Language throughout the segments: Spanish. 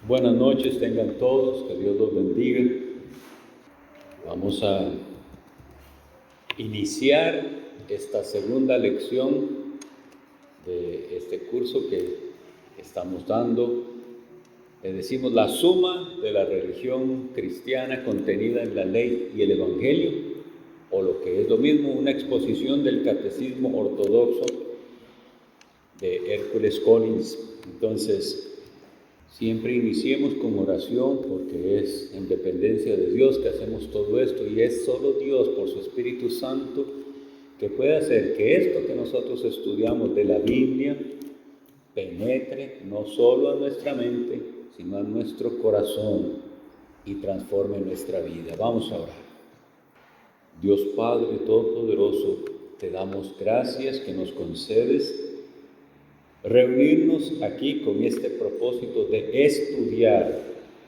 Buenas noches tengan todos, que Dios los bendiga. Vamos a iniciar esta segunda lección de este curso que estamos dando. Le decimos la suma de la religión cristiana contenida en la ley y el evangelio, o lo que es lo mismo, una exposición del catecismo ortodoxo de Hércules Collins. Entonces, siempre iniciemos con oración, porque es en dependencia de Dios que hacemos todo esto, y es solo Dios por su Espíritu Santo que puede hacer que esto que nosotros estudiamos de la Biblia penetre no solo a nuestra mente, sino a nuestro corazón y transforme nuestra vida. Vamos a orar. Dios Padre Todopoderoso, te damos gracias que nos concedes reunirnos aquí con este propósito de estudiar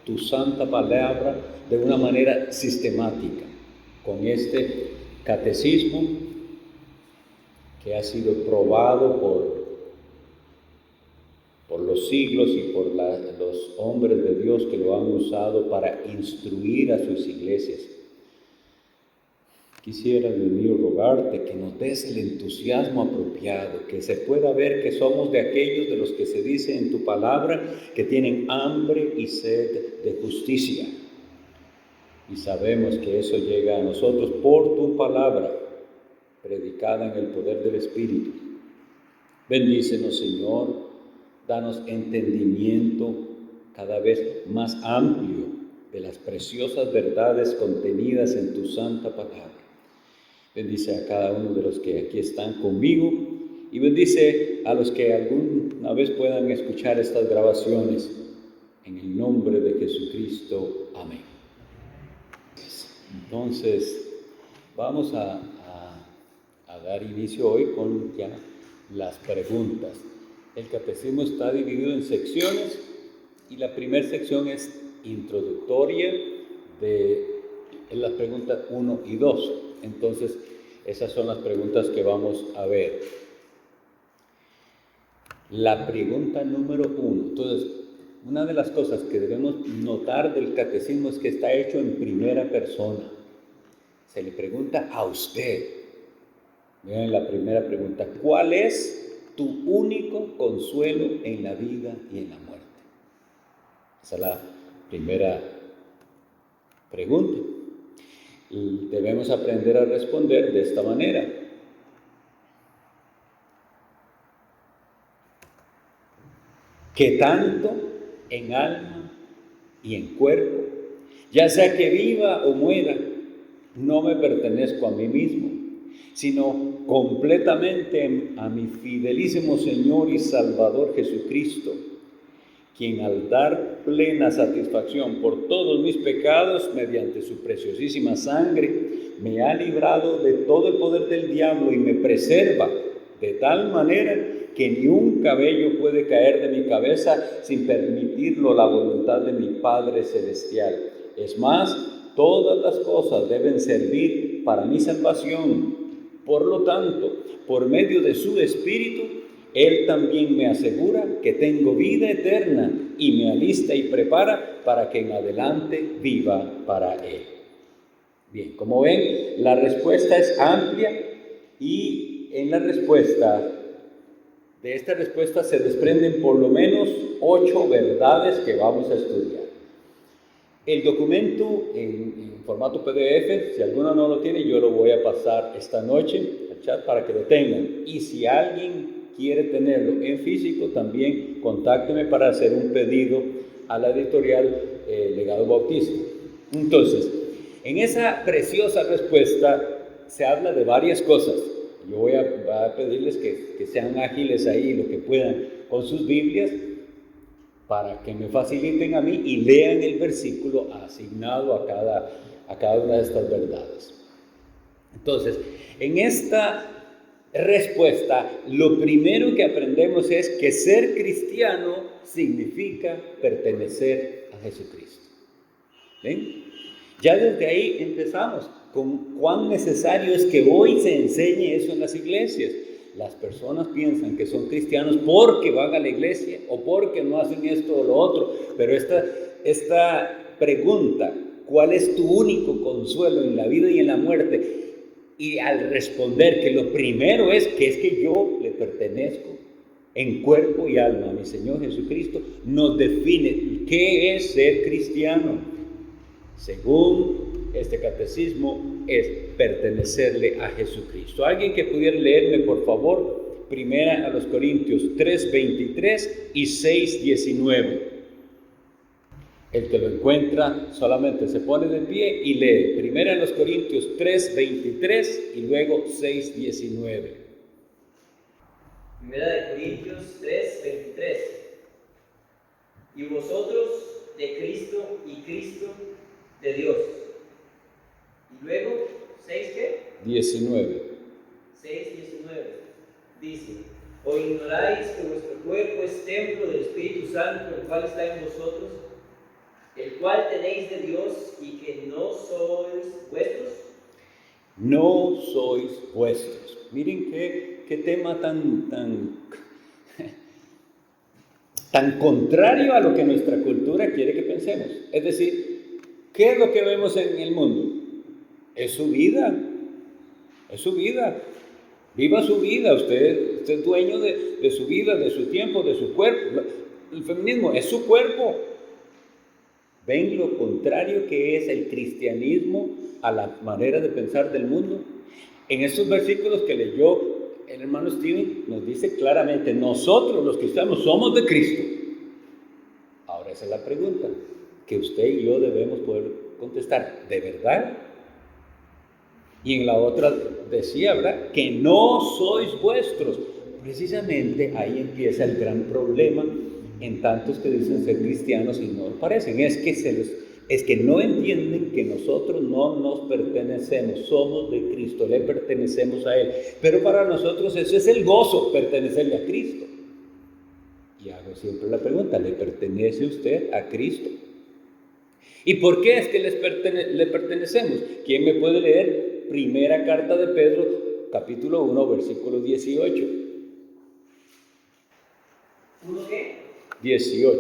tu santa palabra de una manera sistemática, con este catecismo que ha sido probado por los siglos y por los hombres de Dios que lo han usado para instruir a sus iglesias. Quisiera, Dios mío, rogarte que nos des el entusiasmo apropiado, que se pueda ver que somos de aquellos de los que se dice en tu palabra que tienen hambre y sed de justicia. Y sabemos que eso llega a nosotros por tu palabra, predicada en el poder del Espíritu. Bendícenos, Señor, danos entendimiento cada vez más amplio de las preciosas verdades contenidas en tu santa palabra. Bendice a cada uno de los que aquí están conmigo y bendice a los que alguna vez puedan escuchar estas grabaciones. En el nombre de Jesucristo. Amén. Entonces, vamos a dar inicio hoy con ya las preguntas. El catecismo está dividido en secciones y la primera sección es introductoria, es la pregunta 1 y 2. Entonces, esas son las preguntas que vamos a ver. La pregunta número 1. Entonces, una de las cosas que debemos notar del catecismo es que está hecho en primera persona. Se le pregunta a usted. Vean la primera pregunta. ¿Cuál es tu único consuelo en la vida y en la muerte? Esa es la primera pregunta. Y debemos aprender a responder de esta manera. Que tanto en alma y en cuerpo, ya sea que viva o muera, no me pertenezco a mí mismo, sino completamente a mi fidelísimo Señor y Salvador Jesucristo, quien al dar plena satisfacción por todos mis pecados mediante su preciosísima sangre, me ha librado de todo el poder del diablo y me preserva de tal manera que ni un cabello puede caer de mi cabeza sin permitirlo la voluntad de mi Padre Celestial. Es más, todas las cosas deben servir para mi salvación. Por lo tanto, por medio de su Espíritu, Él también me asegura que tengo vida eterna y me alista y prepara para que en adelante viva para Él. Bien, como ven, la respuesta es amplia y en la respuesta, de esta respuesta se desprenden por lo menos 8 verdades que vamos a estudiar. El documento en formato PDF, si alguno no lo tiene, yo lo voy a pasar esta noche al chat para que lo tengan. Y si alguien quiere tenerlo en físico, también contácteme para hacer un pedido a la editorial Legado Bautista. Entonces, en esa preciosa respuesta se habla de varias cosas. Yo voy a pedirles que sean ágiles ahí, lo que puedan, con sus Biblias, para que me faciliten a mí y lean el versículo asignado a cada una de estas verdades. Entonces, en esta respuesta, lo primero que aprendemos es que ser cristiano significa pertenecer a Jesucristo. ¿Ven? Ya desde ahí empezamos con cuán necesario es que hoy se enseñe eso en las iglesias. las personas piensan que son cristianos porque van a la iglesia o porque no hacen esto o lo otro, pero esta pregunta, ¿cuál es tu único consuelo en la vida y en la muerte? Y al responder que lo primero es que yo le pertenezco en cuerpo y alma a mi Señor Jesucristo, nos define qué es ser cristiano. Según este catecismo, es pertenecerle a Jesucristo. ¿Alguien que pudiera leerme, por favor, primera a los Corintios 3:23 y 6:19? El que lo encuentra solamente se pone de pie y lee primera a los Corintios 3:23 y luego 6:19. Primera de Corintios 3:23. Y vosotros de Cristo y Cristo de Dios. Y luego, ¿6 qué? 19. 6:19. Dice: ¿o ignoráis que vuestro cuerpo es templo del Espíritu Santo, el cual está en vosotros, el cual tenéis de Dios, y que no sois vuestros? No sois vuestros. Miren qué tema tan contrario a lo que nuestra cultura quiere que pensemos. Es decir, ¿qué es lo que vemos en el mundo? Es su vida. Es su vida. Viva su vida. Usted es dueño de su vida, de su tiempo, de su cuerpo. El feminismo es su cuerpo. ¿Ven lo contrario que es el cristianismo a la manera de pensar del mundo? En estos versículos que leyó el hermano Steven, nos dice claramente: nosotros los cristianos somos de Cristo. Ahora esa es la pregunta que usted y yo debemos poder contestar: ¿de verdad? Y en la otra decía, ¿verdad?, que no sois vuestros. Precisamente ahí empieza el gran problema en tantos que dicen ser cristianos y no lo parecen. Es que no entienden que nosotros no nos pertenecemos, somos de Cristo, le pertenecemos a Él. Pero para nosotros eso es el gozo, pertenecerle a Cristo. Y hago siempre la pregunta: ¿le pertenece usted a Cristo? ¿Y por qué es que le pertenecemos? ¿Quién me puede leer primera carta de Pedro, capítulo 1, versículo 18? ¿Uno qué? 18.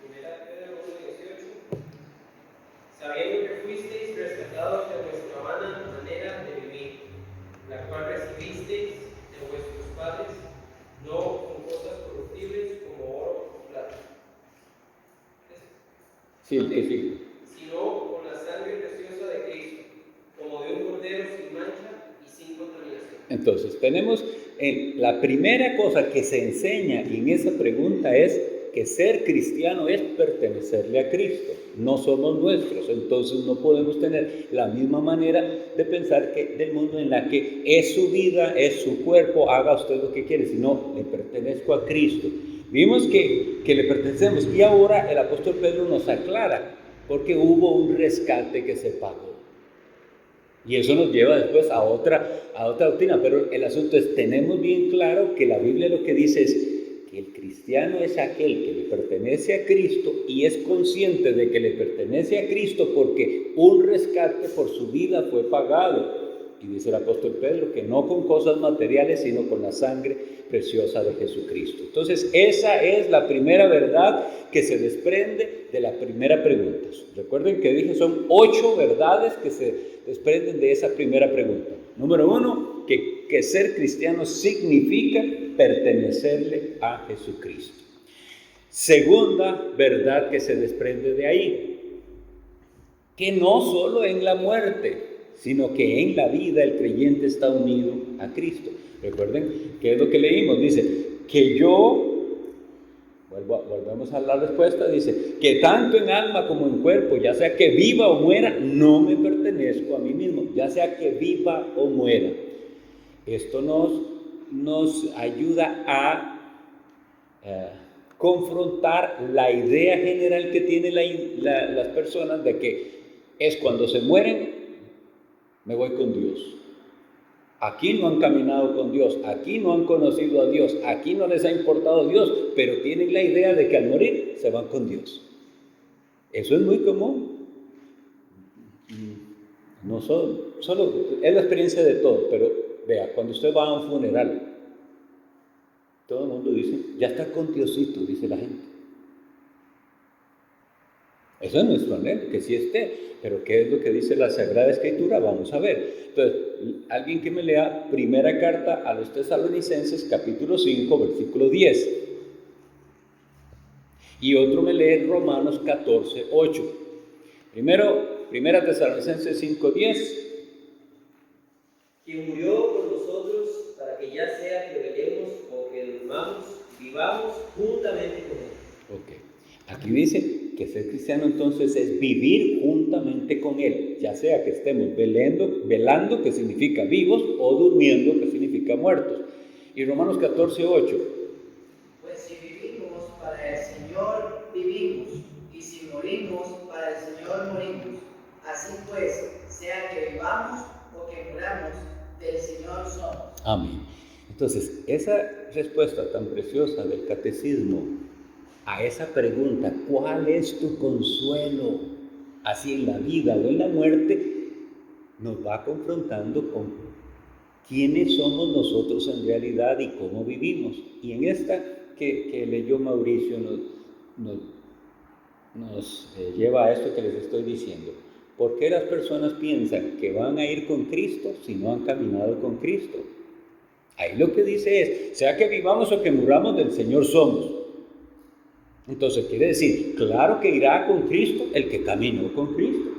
Primera Pedro 1:18. Sabiendo que fuisteis rescatados de vuestra vana manera de vivir, la cual recibisteis de vuestros padres, no con cosas corruptibles como oro o plata, Sí, que sí. sino con la sangre preciosa de Cristo, como de un cordero sin mancha y sin contaminación. Entonces, tenemos la primera cosa que se enseña en esa pregunta es que ser cristiano es pertenecerle a Cristo, no somos nuestros. Entonces no podemos tener la misma manera de pensar que del mundo, en la que es su vida, es su cuerpo, haga usted lo que quiere, sino le pertenezco a Cristo. Vimos que le pertenecemos, y ahora el apóstol Pedro nos aclara, porque hubo un rescate que se pagó. Y eso nos lleva después a otra doctrina, pero el asunto es: tenemos bien claro que la Biblia lo que dice es que el cristiano es aquel que le pertenece a Cristo y es consciente de que le pertenece a Cristo porque un rescate por su vida fue pagado. Y dice el apóstol Pedro que no con cosas materiales, sino con la sangre preciosa de Jesucristo. Entonces, esa es la primera verdad que se desprende de la primera pregunta. Recuerden que dije, son 8 verdades que se desprenden de esa primera pregunta. Número 1, que ser cristiano significa pertenecerle a Jesucristo. Segunda verdad que se desprende de ahí, que no solo en la muerte, sino que en la vida el creyente está unido a Cristo. Recuerden que es lo que leímos, dice que volvemos a la respuesta, dice que tanto en alma como en cuerpo, ya sea que viva o muera, no me pertenezco a mí mismo, ya sea que viva o muera. Esto nos ayuda a confrontar la idea general que tienen las personas de que es cuando se mueren, me voy con Dios. Aquí no han caminado con Dios, aquí no han conocido a Dios, aquí no les ha importado Dios, pero tienen la idea de que al morir se van con Dios. Eso es muy común. No solo es la experiencia de todos, pero vea, cuando usted va a un funeral, todo el mundo dice, ya está con Diosito, dice la gente. Eso es nuestro anhelo, que sí esté. Pero ¿qué es lo que dice la Sagrada Escritura? Vamos a ver. Entonces, alguien que me lea primera carta a los Tesalonicenses, capítulo 5, versículo 10. Y otro me lee Romanos 14, 8. Primero, primera Tesalonicenses 5, 10. Quien murió por nosotros para que ya sea que velemos o que durmamos, vivamos juntamente con Él. Ok. Aquí dice que ser cristiano entonces es vivir juntamente con Él, ya sea que estemos velando, que significa vivos, o durmiendo, que significa muertos. Y Romanos 14, 8. Pues si vivimos, para el Señor vivimos, y si morimos, para el Señor morimos. Así pues, sea que vivamos o que muramos, del Señor somos. Amén. Entonces, esa respuesta tan preciosa del catecismo a esa pregunta, ¿cuál es tu consuelo? Así en la vida o en la muerte, nos va confrontando con quiénes somos nosotros en realidad y cómo vivimos. Y en esta que leyó Mauricio nos lleva a esto que les estoy diciendo. ¿Por qué las personas piensan que van a ir con Cristo si no han caminado con Cristo? Ahí lo que dice es, sea que vivamos o que muramos, del Señor somos. Entonces quiere decir, claro que irá con Cristo el que caminó con Cristo.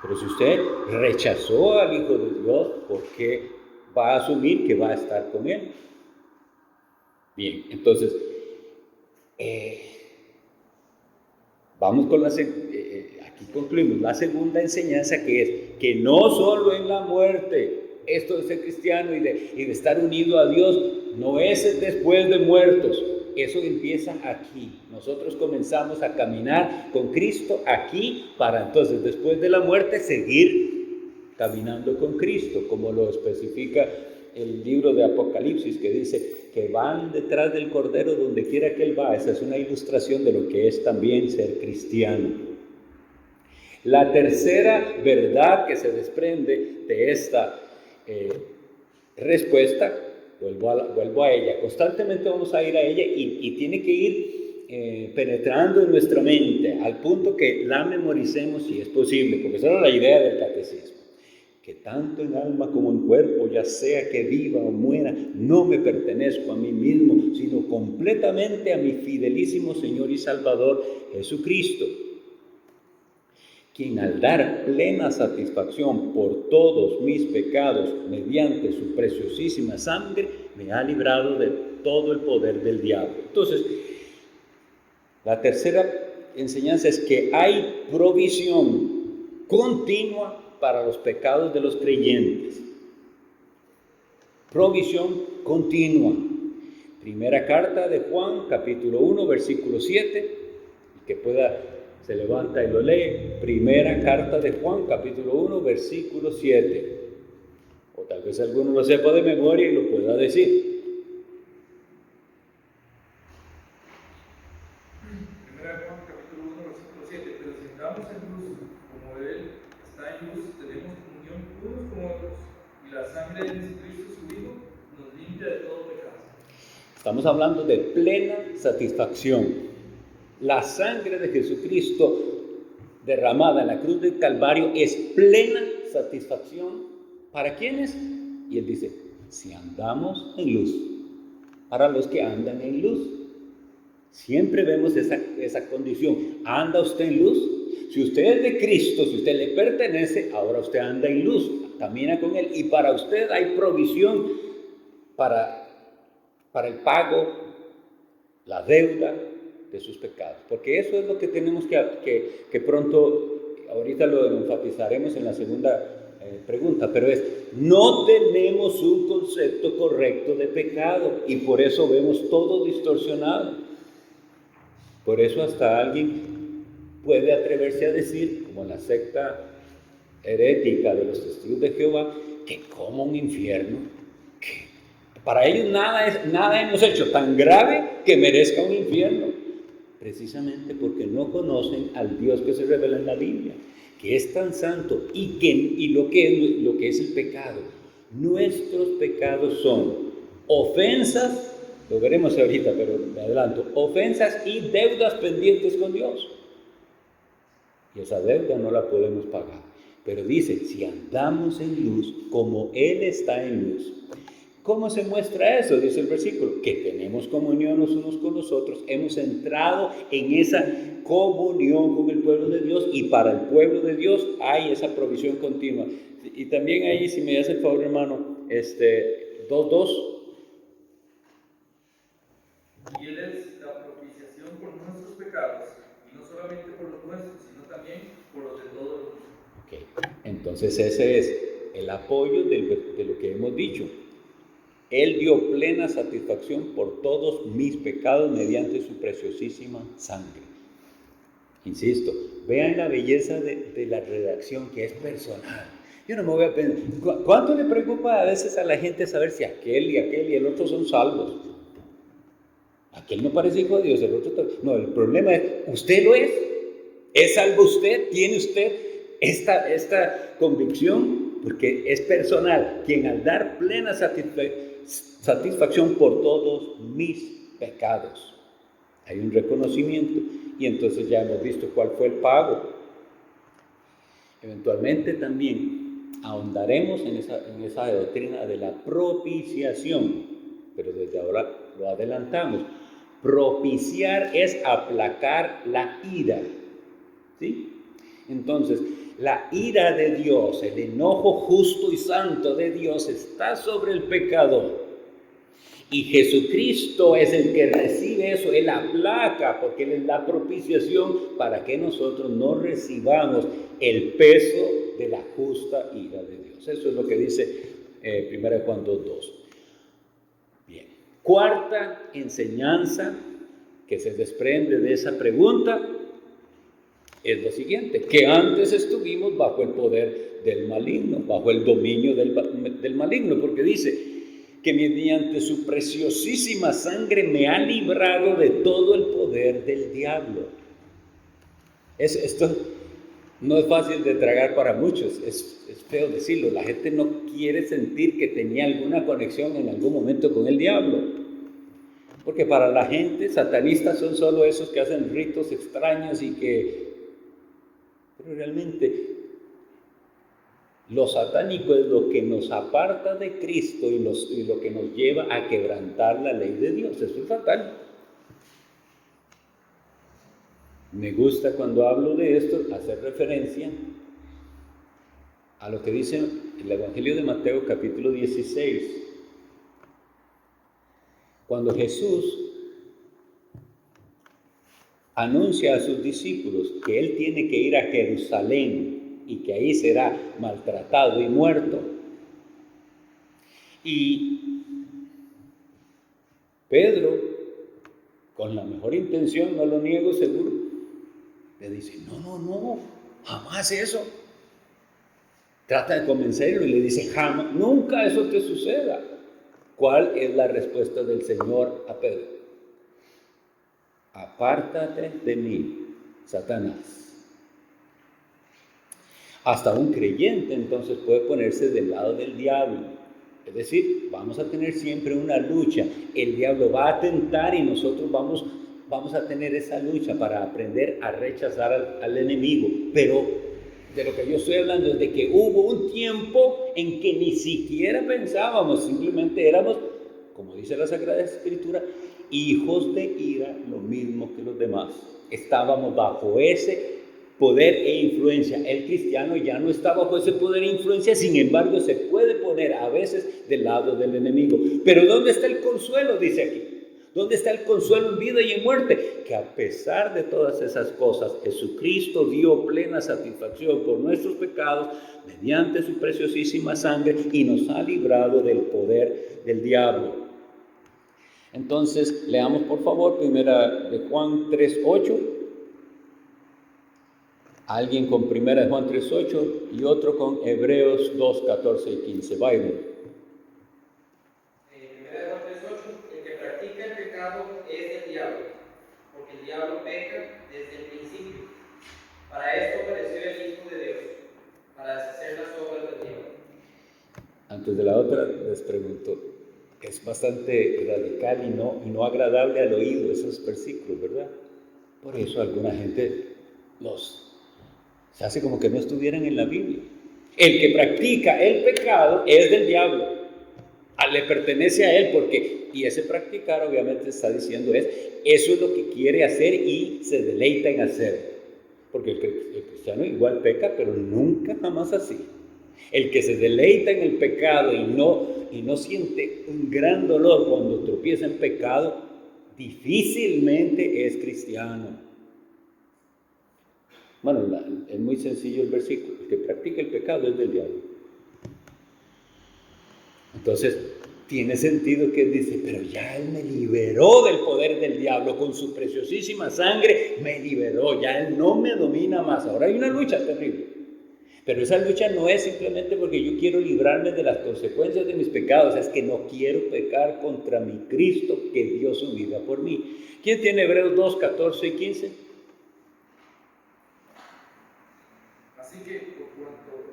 Pero si usted rechazó al Hijo de Dios, ¿por qué va a asumir que va a estar con Él? Bien, entonces, vamos con aquí concluimos la segunda enseñanza, que es que no solo en la muerte, esto de ser cristiano y de estar unido a Dios, no es después de muertos. Eso empieza aquí. Nosotros comenzamos a caminar con Cristo aquí para entonces después de la muerte seguir caminando con Cristo, como lo especifica el libro de Apocalipsis, que dice que van detrás del Cordero donde quiera que Él va. Esa es una ilustración de lo que es también ser cristiano. La tercera verdad que se desprende de esta respuesta, vuelvo a ella, constantemente vamos a ir a ella y tiene que ir penetrando en nuestra mente al punto que la memoricemos si es posible, porque esa era la idea del catecismo, que tanto en alma como en cuerpo, ya sea que viva o muera, no me pertenezco a mí mismo, sino completamente a mi fidelísimo Señor y Salvador Jesucristo, quien al dar plena satisfacción por todos mis pecados mediante su preciosísima sangre, me ha librado de todo el poder del diablo. Entonces, la tercera enseñanza es que hay provisión continua para los pecados de los creyentes. Provisión continua. Primera carta de Juan, capítulo 1, versículo 7, que pueda... se levanta y lo lee. Primera carta de Juan, capítulo 1, versículo 7. O tal vez alguno lo sepa de memoria y lo pueda decir. Primera Juan, capítulo 1, versículo 7. Pero si andamos en luz, como Él está en luz, tenemos comunión unos con otros, y la sangre de Jesucristo, su Hijo, nos limpia de todo pecado. Estamos hablando de plena satisfacción. La sangre de Jesucristo derramada en la cruz del Calvario es plena satisfacción. ¿Para quiénes? Y Él dice, si andamos en luz, para los que andan en luz. Siempre vemos esa condición. ¿Anda usted en luz? Si usted es de Cristo, si usted le pertenece, ahora usted anda en luz, camina con Él. Y para usted hay provisión para el pago, la deuda de sus pecados, porque eso es lo que tenemos que pronto, ahorita lo enfatizaremos en la segunda pregunta, pero no tenemos un concepto correcto de pecado y por eso vemos todo distorsionado. Por eso hasta alguien puede atreverse a decir, como la secta herética de los testigos de Jehová, que como un infierno, que para ellos nada hemos hecho tan grave que merezca un infierno. Precisamente porque no conocen al Dios que se revela en la Biblia, que es tan santo y lo que es el pecado nuestros pecados son ofensas, lo veremos ahorita, pero me adelanto, ofensas y deudas pendientes con Dios. Y esa deuda no la podemos pagar. Pero dice, si andamos en luz, como Él está en luz. ¿Cómo se muestra eso? Dice el versículo, que tenemos comunión los unos con los otros, hemos entrado en esa comunión con el pueblo de Dios, y para el pueblo de Dios hay esa provisión continua. Y también ahí, si me hace el favor, hermano, 2:2. Y Él es la propiciación por nuestros pecados, y no solamente por los nuestros, sino también por los de todos los demás. Okay. Entonces ese es el apoyo de lo que hemos dicho. Él dio plena satisfacción por todos mis pecados mediante su preciosísima sangre. Insisto, vean la belleza de la redacción, que es personal. Yo no me voy a pensar, ¿cuánto le preocupa a veces a la gente saber si aquel y el otro son salvos? Aquel no parece hijo de Dios, el otro también. No, el problema es, ¿usted lo es? ¿Es salvo usted? ¿Tiene usted esta convicción? Porque es personal, quien al dar plena satisfacción por todos mis pecados. Hay un reconocimiento, y entonces ya hemos visto cuál fue el pago. Eventualmente también ahondaremos en esa doctrina de la propiciación, pero desde ahora lo adelantamos. Propiciar es aplacar la ira, ¿sí? Entonces, la ira de Dios, el enojo justo y santo de Dios está sobre el pecador. Y Jesucristo es el que recibe eso, Él aplaca, porque Él es la propiciación para que nosotros no recibamos el peso de la justa ira de Dios. Eso es lo que dice 1 Juan 2:2. Bien. Cuarta enseñanza que se desprende de esa pregunta es lo siguiente, que antes estuvimos bajo el poder del maligno, bajo el dominio del maligno, porque dice que mediante su preciosísima sangre me ha librado de todo el poder del diablo. Esto no es fácil de tragar para muchos, es feo decirlo, la gente no quiere sentir que tenía alguna conexión en algún momento con el diablo, porque para la gente satanistas son solo esos que hacen ritos extraños pero realmente lo satánico es lo que nos aparta de Cristo y lo que nos lleva a quebrantar la ley de Dios. Eso es satánico. Me gusta cuando hablo de esto hacer referencia a lo que dice el Evangelio de Mateo capítulo 16. Cuando Jesús anuncia a sus discípulos que Él tiene que ir a Jerusalén y que ahí será maltratado y muerto. Y Pedro, con la mejor intención, no lo niego seguro, le dice, no, jamás eso. Trata de convencerlo y le dice, jamás, nunca eso te suceda. ¿Cuál es la respuesta del Señor a Pedro? Apártate de mí, Satanás. Hasta un creyente entonces puede ponerse del lado del diablo. Es decir, vamos a tener siempre una lucha. El diablo va a tentar y nosotros vamos a tener esa lucha para aprender a rechazar al enemigo. Pero de lo que yo estoy hablando es de que hubo un tiempo en que ni siquiera pensábamos, simplemente éramos, como dice la Sagrada Escritura, hijos de ira, lo mismo que los demás. Estábamos bajo ese poder e influencia. El cristiano ya no está bajo ese poder e influencia, sin embargo se puede poner a veces del lado del enemigo. Pero ¿dónde está el consuelo? Dice aquí. ¿Dónde está el consuelo en vida y en muerte? Que a pesar de todas esas cosas, Jesucristo dio plena satisfacción por nuestros pecados mediante su preciosísima sangre y nos ha librado del poder del diablo. Entonces, leamos por favor primera de Juan 3:8. Alguien con primera de Juan 3:8 y otro con Hebreos 2:14 y 15. Byron. Primera de Juan 3:8, el que practica el pecado es del diablo, porque el diablo peca desde el principio. Para esto apareció el Hijo de Dios, para deshacer las obras del diablo. Antes de la otra, les pregunto, es bastante radical y no agradable al oído esos versículos, ¿verdad? Por eso alguna gente se hace como que no estuvieran en la Biblia. El que practica el pecado es del diablo, le pertenece a él, y ese practicar obviamente está diciendo eso es lo que quiere hacer y se deleita en hacer. Porque el cristiano igual peca, pero nunca jamás así. El que se deleita en el pecado y no siente un gran dolor cuando tropieza en pecado, difícilmente es cristiano. Bueno, es muy sencillo el versículo. El que practica el pecado es del diablo. Entonces, tiene sentido que él dice, pero ya él me liberó del poder del diablo, con su preciosísima sangre me liberó, ya él no me domina más. Ahora hay una lucha terrible. Pero esa lucha no es simplemente porque yo quiero librarme de las consecuencias de mis pecados, es que no quiero pecar contra mi Cristo que dio su vida por mí. ¿Quién tiene Hebreos 2, 14 y 15? Así que, por cuanto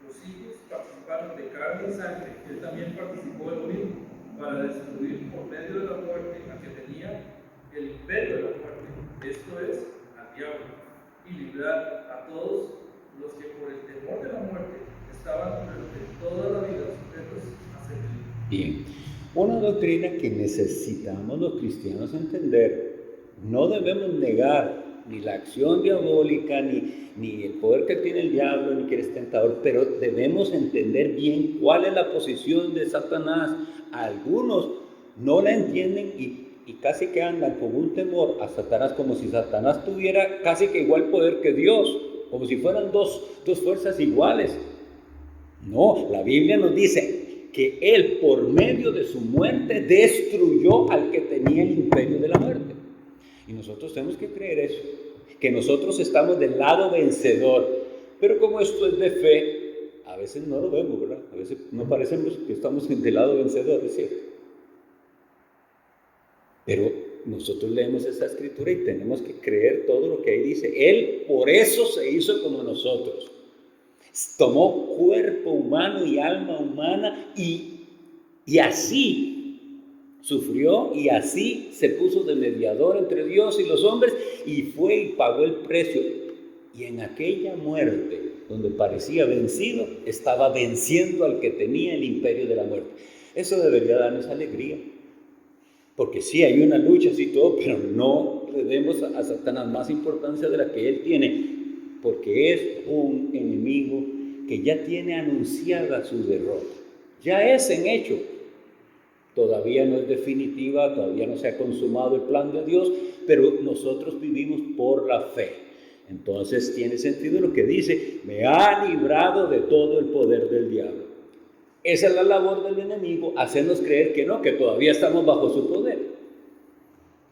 los hijos participaron de carne y sangre, él también participó de lo mismo, para destruir por medio de la muerte a que tenía el imperio de la muerte, esto es, al diablo, y librar a todos los que por el temor de la muerte estaban durante toda la vida sujetos a servir. Bien, una doctrina que necesitamos los cristianos entender. No debemos negar ni la acción diabólica, ni el poder que tiene el diablo, ni que eres tentador, pero debemos entender bien cuál es la posición de Satanás. Algunos no la entienden y casi que andan con un temor a Satanás, como si Satanás tuviera casi que igual poder que Dios, como si fueran dos fuerzas iguales. No, la Biblia nos dice que él por medio de su muerte destruyó al que tenía el imperio de la muerte. Y nosotros tenemos que creer eso, que nosotros estamos del lado vencedor. Pero como esto es de fe, a veces no lo vemos, ¿verdad? A veces no parecemos que estamos del lado vencedor, es cierto. Pero nosotros leemos esa escritura y tenemos que creer todo lo que ahí dice. Él por eso se hizo como nosotros. Tomó cuerpo humano y alma humana y así sufrió y así se puso de mediador entre Dios y los hombres y fue y pagó el precio. Y en aquella muerte, donde parecía vencido, estaba venciendo al que tenía el imperio de la muerte. Eso debería darnos alegría. Porque sí hay una lucha, sí todo, pero no le demos a Satanás más importancia de la que él tiene, porque es un enemigo que ya tiene anunciada su derrota. Ya es en hecho. Todavía no es definitiva, todavía no se ha consumado el plan de Dios, pero nosotros vivimos por la fe. Entonces tiene sentido lo que dice, me ha librado de todo el poder del diablo. Esa es la labor del enemigo, hacernos creer que no, que todavía estamos bajo su poder.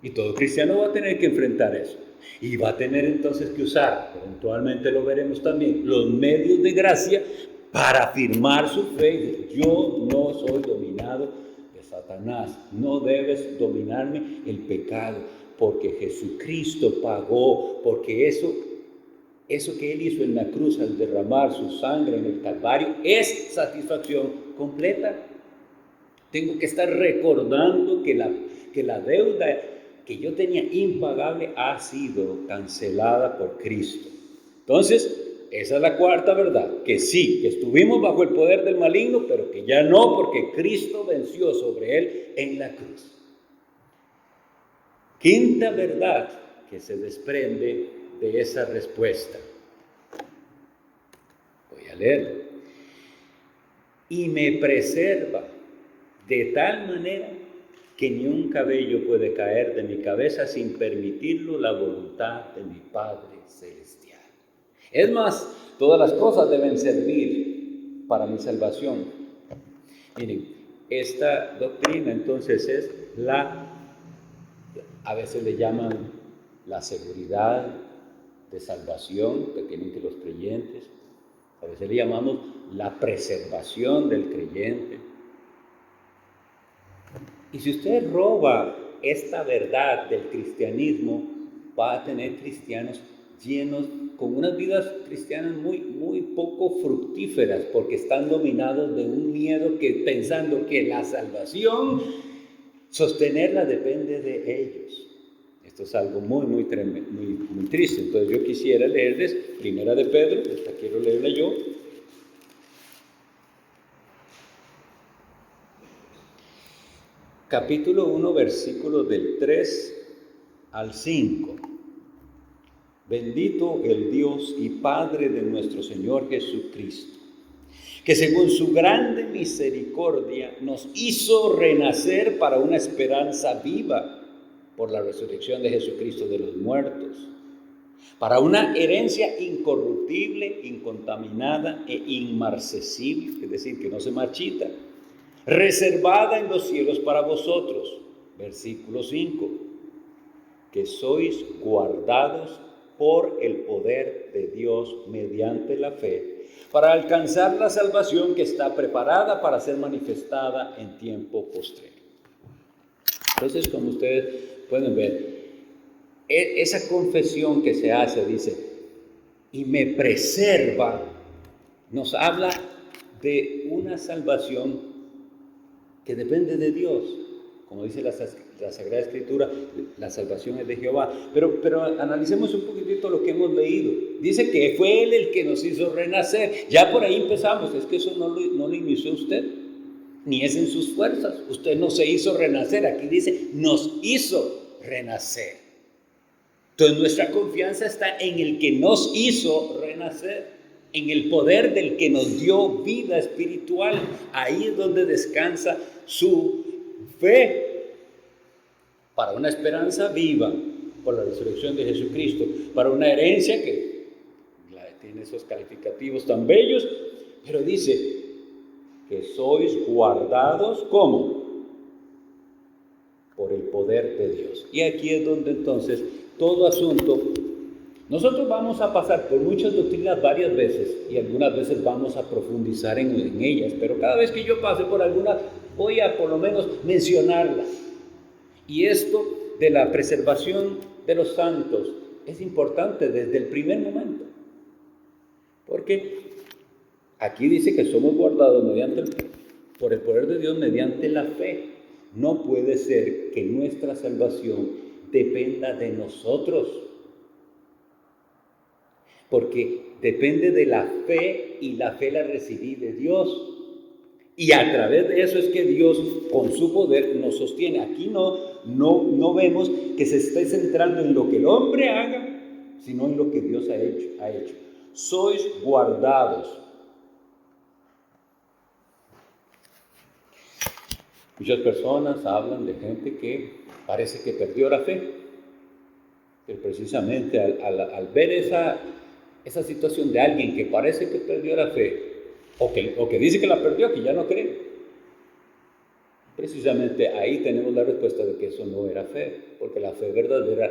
Y todo cristiano va a tener que enfrentar eso. Y va a tener entonces que usar, eventualmente lo veremos también, los medios de gracia para afirmar su fe. Yo no soy dominado de Satanás, no debes dominarme el pecado, porque Jesucristo pagó, porque eso que Él hizo en la cruz al derramar su sangre en el Calvario es satisfacción completa. Tengo que estar recordando que la deuda que yo tenía impagable ha sido cancelada por Cristo. Entonces, esa es la cuarta verdad, que sí, que estuvimos bajo el poder del maligno, pero que ya no, porque Cristo venció sobre él en la cruz. Quinta verdad que se desprende de esa respuesta. Voy a leerlo. Y me preserva de tal manera que ni un cabello puede caer de mi cabeza sin permitirlo la voluntad de mi Padre Celestial. Es más, todas las cosas deben servir para mi salvación. Miren, esta doctrina entonces es a veces le llaman la seguridad de salvación que tienen que los creyentes. A veces le llamamos la preservación del creyente. Y si usted roba esta verdad del cristianismo, va a tener cristianos llenos, con unas vidas cristianas muy poco fructíferas, porque están dominados de un miedo que pensando que la salvación, sostenerla depende de ellos. Esto es algo muy tremendo, muy triste. Entonces yo quisiera leerles Primera de Pedro, esta quiero leerla yo. Capítulo 1, versículos del 3 al 5. Bendito el Dios y Padre de nuestro Señor Jesucristo, que según su grande misericordia nos hizo renacer para una esperanza viva por la resurrección de Jesucristo de los muertos, para una herencia incorruptible, incontaminada e inmarcesible, es decir, que no se marchita, reservada en los cielos para vosotros. Versículo 5, que sois guardados por el poder de Dios mediante la fe, para alcanzar la salvación que está preparada para ser manifestada en tiempo postrero. Entonces, como ustedes pueden ver, esa confesión que se hace, dice, y me preserva, nos habla de una salvación que depende de Dios. Como dice la Sagrada Escritura, la salvación es de Jehová. Pero analicemos un poquitito lo que hemos leído. Dice que fue Él el que nos hizo renacer. Ya por ahí empezamos. Es que eso no lo inició usted, ni es en sus fuerzas. Usted no se hizo renacer. Aquí dice, nos hizo renacer. Entonces nuestra confianza está en el que nos hizo renacer, en el poder del que nos dio vida espiritual. Ahí es donde descansa su fe, para una esperanza viva por la resurrección de Jesucristo, para una herencia que tiene esos calificativos tan bellos, pero dice que sois guardados, ¿cómo? Por el poder de Dios. Y aquí es donde entonces todo asunto, nosotros vamos a pasar por muchas doctrinas varias veces y algunas veces vamos a profundizar en ellas, pero cada vez que yo pase por alguna voy a por lo menos mencionarla. Y esto de la preservación de los santos es importante desde el primer momento, porque aquí dice que somos guardados por el poder de Dios mediante la fe. No puede ser que nuestra salvación dependa de nosotros, porque depende de la fe, y la fe la recibí de Dios. Y a través de eso es que Dios con su poder nos sostiene. Aquí no vemos que se esté centrando en lo que el hombre haga, sino en lo que Dios ha hecho. Sois guardados. Muchas personas hablan de gente que parece que perdió la fe, pero precisamente al ver esa situación de alguien que parece que perdió la fe, o que dice que la perdió, que ya no cree, precisamente ahí tenemos la respuesta de que eso no era fe, porque la fe verdadera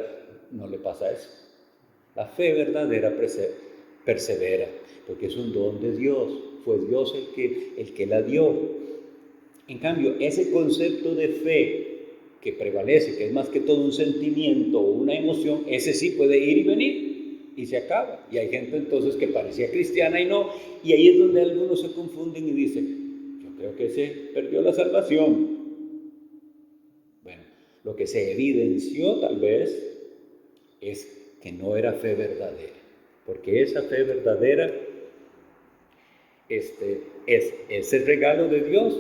no le pasa eso. La fe verdadera persevera, porque es un don de Dios, fue Dios el que la dio. En cambio, ese concepto de fe que prevalece, que es más que todo un sentimiento o una emoción, ese sí puede ir y venir y se acaba. Y hay gente entonces que parecía cristiana y no, y ahí es donde algunos se confunden y dicen, yo creo que se perdió la salvación. Bueno, lo que se evidenció tal vez es que no era fe verdadera, porque esa fe verdadera es el regalo de Dios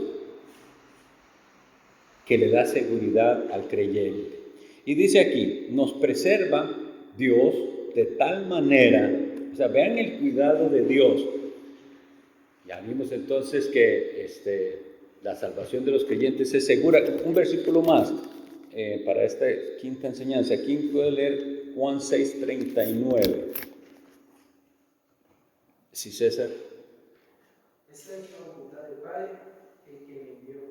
que le da seguridad al creyente. Y dice aquí, nos preserva Dios de tal manera, o sea, vean el cuidado de Dios. Ya vimos entonces que la salvación de los creyentes es segura. Un versículo más para esta quinta enseñanza. ¿Quién puede leer Juan 6:39? Sí, César. Esta es la voluntad del Padre, el que me envió,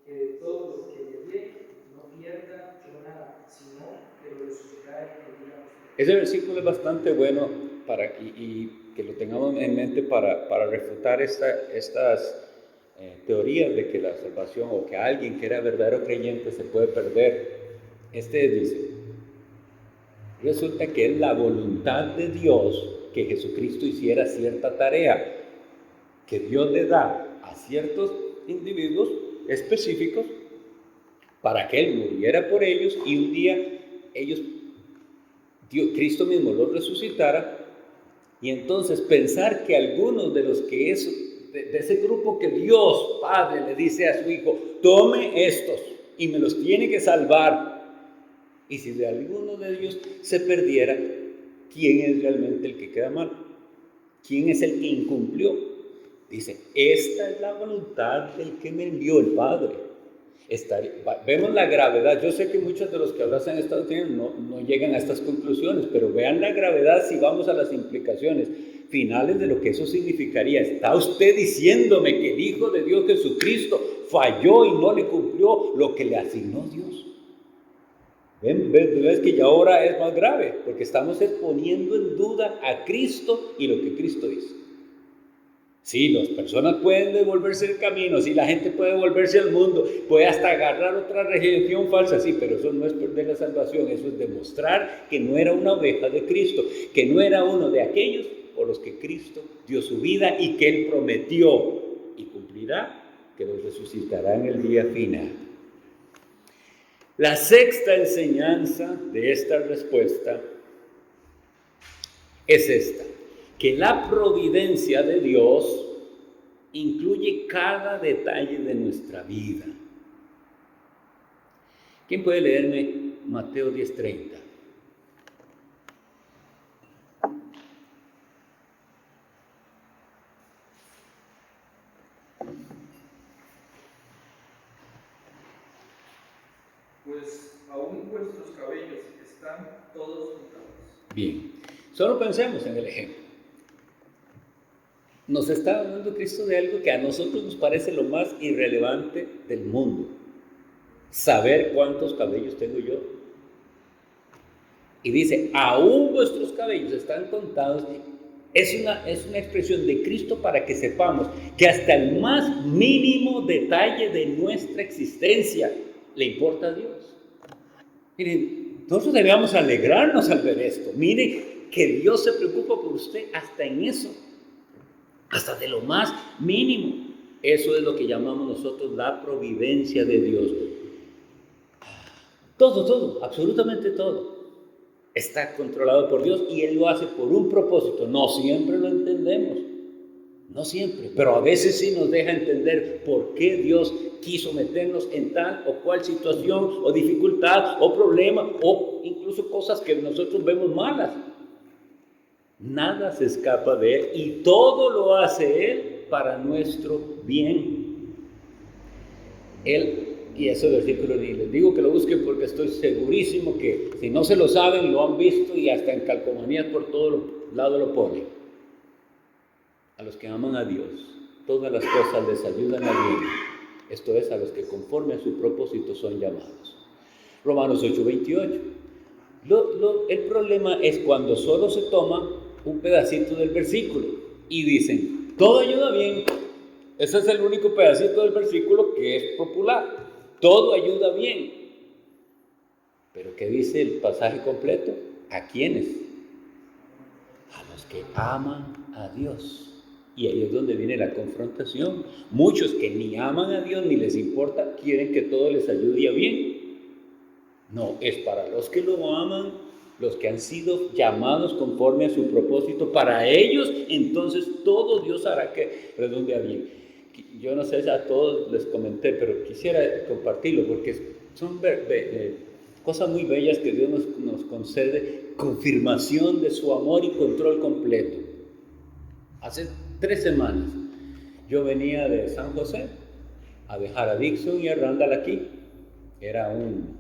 que de todos los que le dé no pierda yo nada, sino que lo resucitará en el día posterior. Ese versículo es bastante bueno y que lo tengamos en mente para refutar estas teorías de que la salvación o que alguien que era verdadero creyente se puede perder. Dice, Resulta que es la voluntad de Dios que Jesucristo hiciera cierta tarea que Dios le da a ciertos individuos específicos para que Él muriera por ellos y un día Cristo mismo los resucitara. Y entonces pensar que algunos de los que de ese grupo que Dios Padre le dice a su Hijo, tome estos y me los tiene que salvar. Y si de alguno de ellos se perdiera, ¿quién es realmente el que queda mal? ¿Quién es el que incumplió? Dice, esta es la voluntad del que me envió el Padre. Vemos la gravedad. Yo sé que muchos de los que abrazan Estados Unidos no llegan a estas conclusiones, pero vean la gravedad si vamos a las implicaciones finales de lo que eso significaría. ¿Está usted diciéndome que el Hijo de Dios Jesucristo falló y no le cumplió lo que le asignó Dios? ¿Ves que ya ahora es más grave? Porque estamos poniendo en duda a Cristo y lo que Cristo hizo. Sí, las personas pueden devolverse el camino, sí, la gente puede volverse al mundo, puede hasta agarrar otra religión falsa, sí, pero eso no es perder la salvación, eso es demostrar que no era una oveja de Cristo, que no era uno de aquellos por los que Cristo dio su vida y que Él prometió y cumplirá, que los resucitará en el día final. La sexta enseñanza de esta respuesta es esta: que la providencia de Dios incluye cada detalle de nuestra vida. ¿Quién puede leerme Mateo 10:30? Pues aún vuestros cabellos están todos contados. Bien, solo pensemos en el ejemplo. Nos está hablando Cristo de algo que a nosotros nos parece lo más irrelevante del mundo. Saber cuántos cabellos tengo yo. Y dice, aún vuestros cabellos están contados. Es una expresión de Cristo para que sepamos que hasta el más mínimo detalle de nuestra existencia le importa a Dios. Miren, nosotros debemos alegrarnos al ver esto. Miren que Dios se preocupa por usted hasta en eso. Hasta de lo más mínimo. Eso es lo que llamamos nosotros la providencia de Dios. Todo, absolutamente todo está controlado por Dios y Él lo hace por un propósito. No siempre lo entendemos, no siempre, pero a veces sí nos deja entender por qué Dios quiso meternos en tal o cual situación o dificultad o problema o incluso cosas que nosotros vemos malas. Nada se escapa de Él y todo lo hace Él para nuestro bien. Y ese versículo ni les digo que lo busquen porque estoy segurísimo que si no se lo saben, lo han visto y hasta en calcomanías por todos lados lo ponen. A los que aman a Dios, todas las cosas les ayudan a bien. Esto es, a los que conforme a su propósito son llamados. Romanos 8:28. El problema es cuando solo se toma un pedacito del versículo y dicen, todo ayuda bien. Ese es el único pedacito del versículo que es popular. Todo ayuda bien. Pero ¿qué dice el pasaje completo? ¿A quiénes? A los que aman a Dios. Y ahí es donde viene la confrontación. Muchos que ni aman a Dios ni les importa, quieren que todo les ayude a bien. No, es para los que lo aman, los que han sido llamados conforme a su propósito. Para ellos, entonces, todo Dios hará que redunde a bien. Yo no sé si a todos les comenté, pero quisiera compartirlo porque son cosas muy bellas que Dios nos concede, confirmación de su amor y control completo. Hace 3 semanas yo venía de San José a dejar a Dixon y a Randall aquí. Era un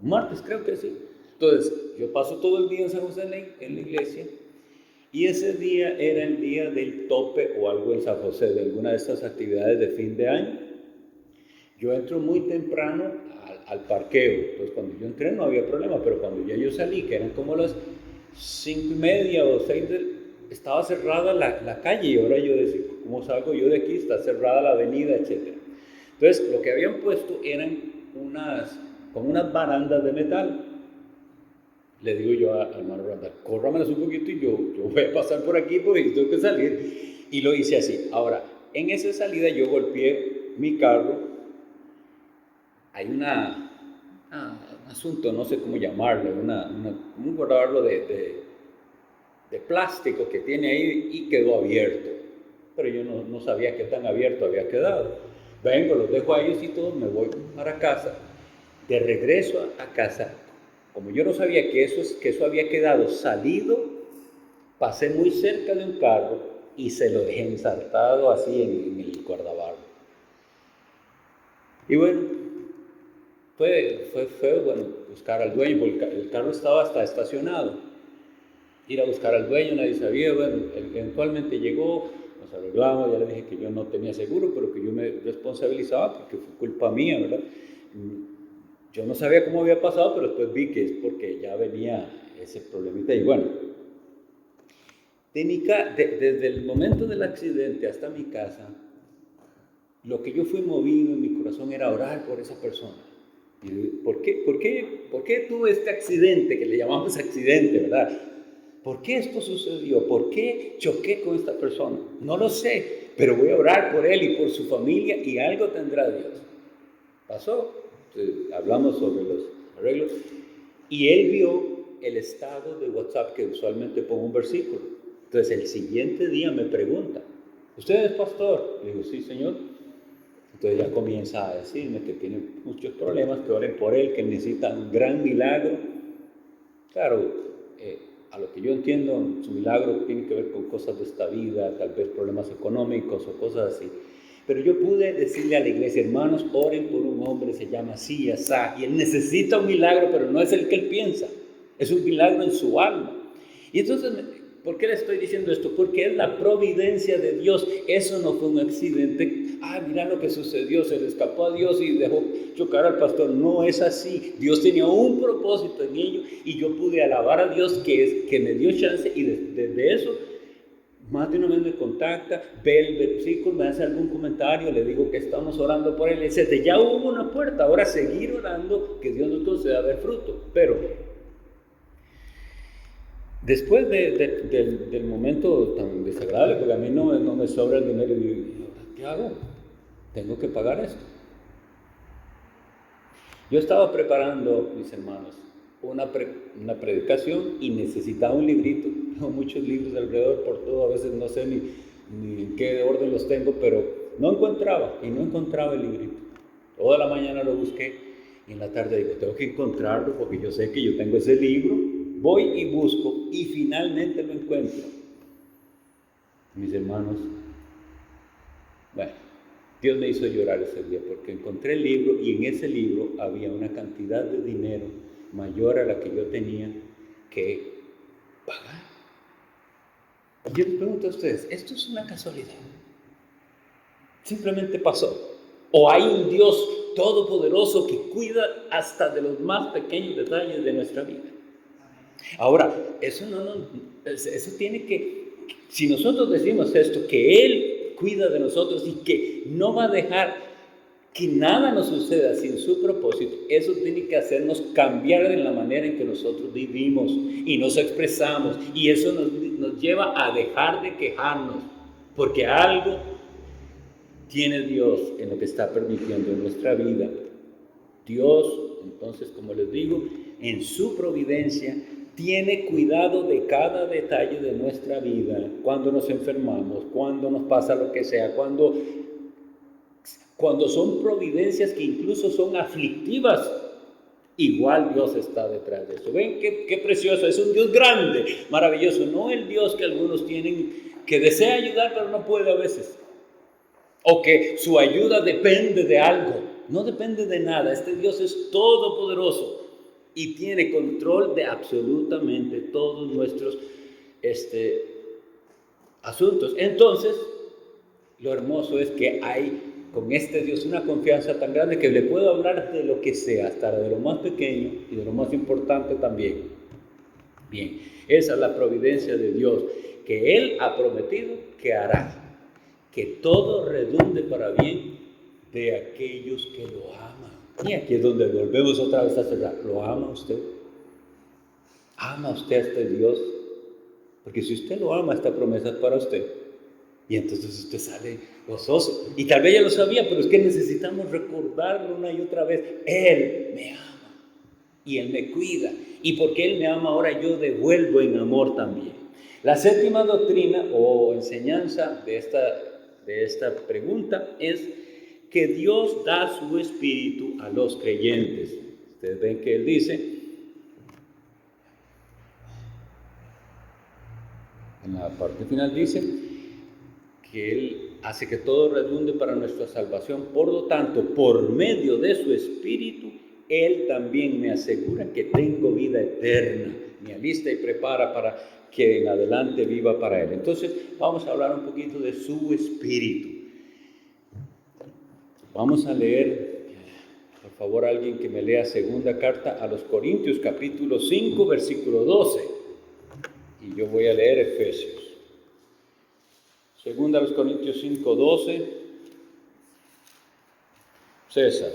martes, creo que sí. Entonces, yo paso todo el día en San José en la iglesia. Y ese día era el día del tope o algo en San José, de alguna de estas actividades de fin de año. Yo entro muy temprano al parqueo. Entonces, cuando yo entré no había problema, pero cuando ya yo salí, que eran como las 5:30 o 6, estaba cerrada la calle. Y ahora yo decía, ¿cómo salgo yo de aquí? Está cerrada la avenida, etc. Entonces, lo que habían puesto eran como unas barandas de metal. le digo yo al hermano Randall, córramelas un poquito y yo voy a pasar por aquí porque tengo que salir. Y lo hice así. Ahora, en esa salida yo golpeé mi carro. Hay un asunto, no sé cómo llamarlo, un guardador de plástico que tiene ahí y quedó abierto. Pero yo no sabía qué tan abierto había quedado. Vengo, los dejo a ellos y todo, me voy para casa. De regreso a casa, como yo no sabía que eso había quedado salido, pasé muy cerca de un carro y se lo dejé ensartado así en el guardabarro. Y bueno, fue feo, bueno, buscar al dueño, porque el carro estaba hasta estacionado. Ir a buscar al dueño, nadie sabía, bueno, eventualmente llegó, nos arreglamos, ya le dije que yo no tenía seguro, pero que yo me responsabilizaba porque fue culpa mía, ¿verdad? Yo no sabía cómo había pasado, pero después vi que es porque ya venía ese problemita. Y bueno, desde el momento del accidente hasta mi casa, lo que yo fui movido en mi corazón era orar por esa persona. Y ¿por qué tuve este accidente, que le llamamos accidente, verdad? ¿Por qué esto sucedió? ¿Por qué choqué con esta persona? No lo sé, pero voy a orar por él y por su familia y algo tendrá Dios. Pasó. Hablamos sobre los arreglos y él vio el estado de WhatsApp que usualmente pongo un versículo. Entonces el siguiente día me pregunta, ¿usted es pastor? Le digo, sí, señor. Entonces ya comienza a decirme que tiene muchos problemas, que oren por él, que necesita un gran milagro. Claro, a lo que yo entiendo, su milagro tiene que ver con cosas de esta vida, tal vez problemas económicos o cosas así. Pero yo pude decirle a la iglesia, hermanos, oren por un hombre, se llama así, asá, y él necesita un milagro, pero no es el que él piensa, es un milagro en su alma. Y entonces, ¿por qué le estoy diciendo esto? Porque es la providencia de Dios. Eso no fue un accidente. Mira lo que sucedió, se le escapó a Dios y dejó chocar al pastor. No es así. Dios tenía un propósito en ello y yo pude alabar a Dios que me dio chance, y desde eso más de una vez me contacta, ve el versículo, me hace algún comentario, le digo que estamos orando por él, etc. Ya hubo una puerta, ahora seguir orando, que Dios nos conceda ver fruto. Pero después del momento tan desagradable, porque a mí no me sobra el dinero, y digo, ¿qué hago? Tengo que pagar esto. Yo estaba preparando, mis hermanos, una predicación y necesitaba un librito. Tengo muchos libros alrededor por todo, a veces no sé ni en qué orden los tengo, pero no encontraba el librito. Toda la mañana lo busqué y en la tarde digo, tengo que encontrarlo porque yo sé que yo tengo ese libro. Voy y busco y finalmente lo encuentro. Mis hermanos, bueno, Dios me hizo llorar ese día porque encontré el libro y en ese libro había una cantidad de dinero mayor a la que yo tenía que pagar. Yo les pregunto a ustedes, ¿esto es una casualidad? ¿Simplemente pasó? ¿O hay un Dios todopoderoso que cuida hasta de los más pequeños detalles de nuestra vida? Ahora, eso tiene que, si nosotros decimos esto, que Él cuida de nosotros y que no va a dejar que nada nos suceda sin su propósito, eso tiene que hacernos cambiar en la manera en que nosotros vivimos y nos expresamos, y eso nos lleva a dejar de quejarnos, porque algo tiene Dios en lo que está permitiendo en nuestra vida. Dios, entonces, como les digo, en su providencia tiene cuidado de cada detalle de nuestra vida, cuando nos enfermamos, cuando nos pasa lo que sea, cuando son providencias que incluso son aflictivas, igual Dios está detrás de eso. ¿Ven qué precioso? Es un Dios grande, maravilloso, no el Dios que algunos tienen, que desea ayudar pero no puede a veces, o que su ayuda depende de algo. No depende de nada. Este Dios es todopoderoso y tiene control de absolutamente todos nuestros asuntos. Entonces, lo hermoso es que hay con este Dios una confianza tan grande que le puedo hablar de lo que sea, hasta de lo más pequeño y de lo más importante también. Bien, esa es la providencia de Dios, que Él ha prometido que hará, que todo redunde para bien de aquellos que lo aman. Y aquí es donde volvemos otra vez a cerrar. ¿Lo ama usted? ¿Ama usted a este Dios? Porque si usted lo ama, esta promesa es para usted. Y entonces usted sale gozoso. Y tal vez ya lo sabía, pero es que necesitamos recordarlo una y otra vez. Él me ama y Él me cuida. Y porque Él me ama, ahora yo devuelvo en amor también. La séptima doctrina o enseñanza de esta pregunta es que Dios da su espíritu a los creyentes. Ustedes ven que Él dice, en la parte final dice, que Él hace que todo redunde para nuestra salvación. Por lo tanto, por medio de su Espíritu, Él también me asegura que tengo vida eterna. Me alista y prepara para que en adelante viva para Él. Entonces, vamos a hablar un poquito de su Espíritu. Vamos a leer, por favor, alguien que me lea segunda carta a los Corintios, capítulo 5, versículo 12. Y yo voy a leer Efesios. Segunda a los Corintios 5, 12. César.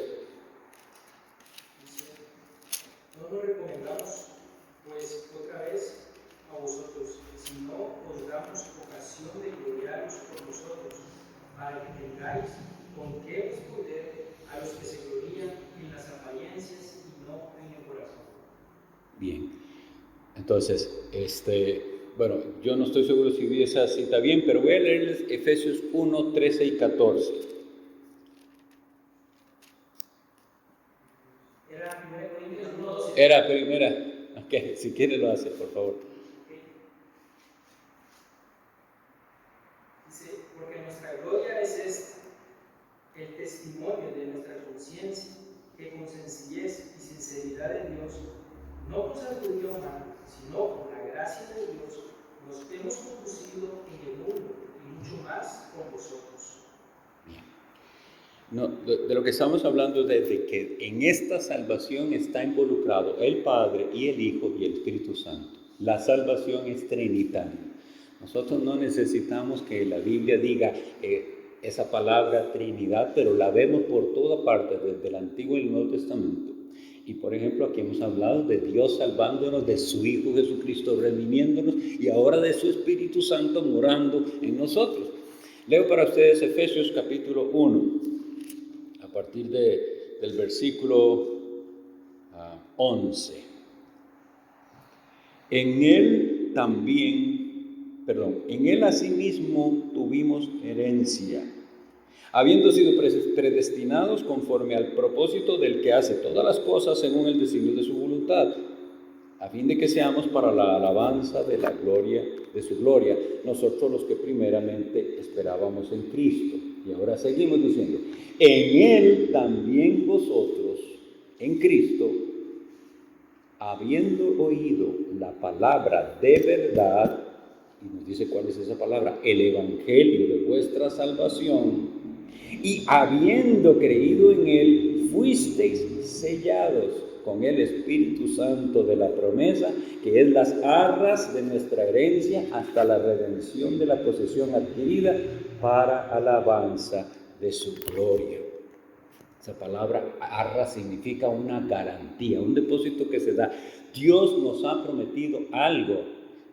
No nos recomendamos, pues, otra vez a vosotros, sino os damos ocasión de gloriaros por vosotros, para que tengáis con qué responder a los que se glorían en las apariencias y no en el corazón. Bien. Entonces, bueno, yo no estoy seguro si vi esa cita bien, pero voy a leerles Efesios 1, 13 y 14. Era 1 Corintios 1, 12. Era primera. Ok, si quiere lo hace, por favor. Dice, porque nuestra gloria es esta, el testimonio de nuestra conciencia, que con sencillez y sinceridad de Dios, no con sabiduría humana, sino con la gracia de Dios, nos hemos conducido en el mundo y mucho más con vosotros. No, de lo que estamos hablando es de que en esta salvación está involucrado el Padre y el Hijo y el Espíritu Santo. La salvación es trinitaria. Nosotros no necesitamos que la Biblia diga esa palabra Trinidad, pero la vemos por toda parte, desde el Antiguo y el Nuevo Testamento. Y por ejemplo, aquí hemos hablado de Dios salvándonos, de su Hijo Jesucristo redimiéndonos y ahora de su Espíritu Santo morando en nosotros. Leo para ustedes Efesios capítulo 1, a partir del versículo 11. En Él asimismo tuvimos herencia, habiendo sido predestinados conforme al propósito del que hace todas las cosas según el designio de su voluntad, a fin de que seamos para la alabanza de la gloria de su gloria, nosotros los que primeramente esperábamos en Cristo. Y ahora seguimos diciendo, en Él también vosotros, en Cristo, habiendo oído la palabra de verdad, y nos dice cuál es esa palabra, el evangelio de vuestra salvación, y habiendo creído en Él, fuisteis sellados con el Espíritu Santo de la promesa, que es las arras de nuestra herencia hasta la redención de la posesión adquirida para alabanza de su gloria. Esa palabra arra significa una garantía, un depósito que se da. Dios nos ha prometido algo,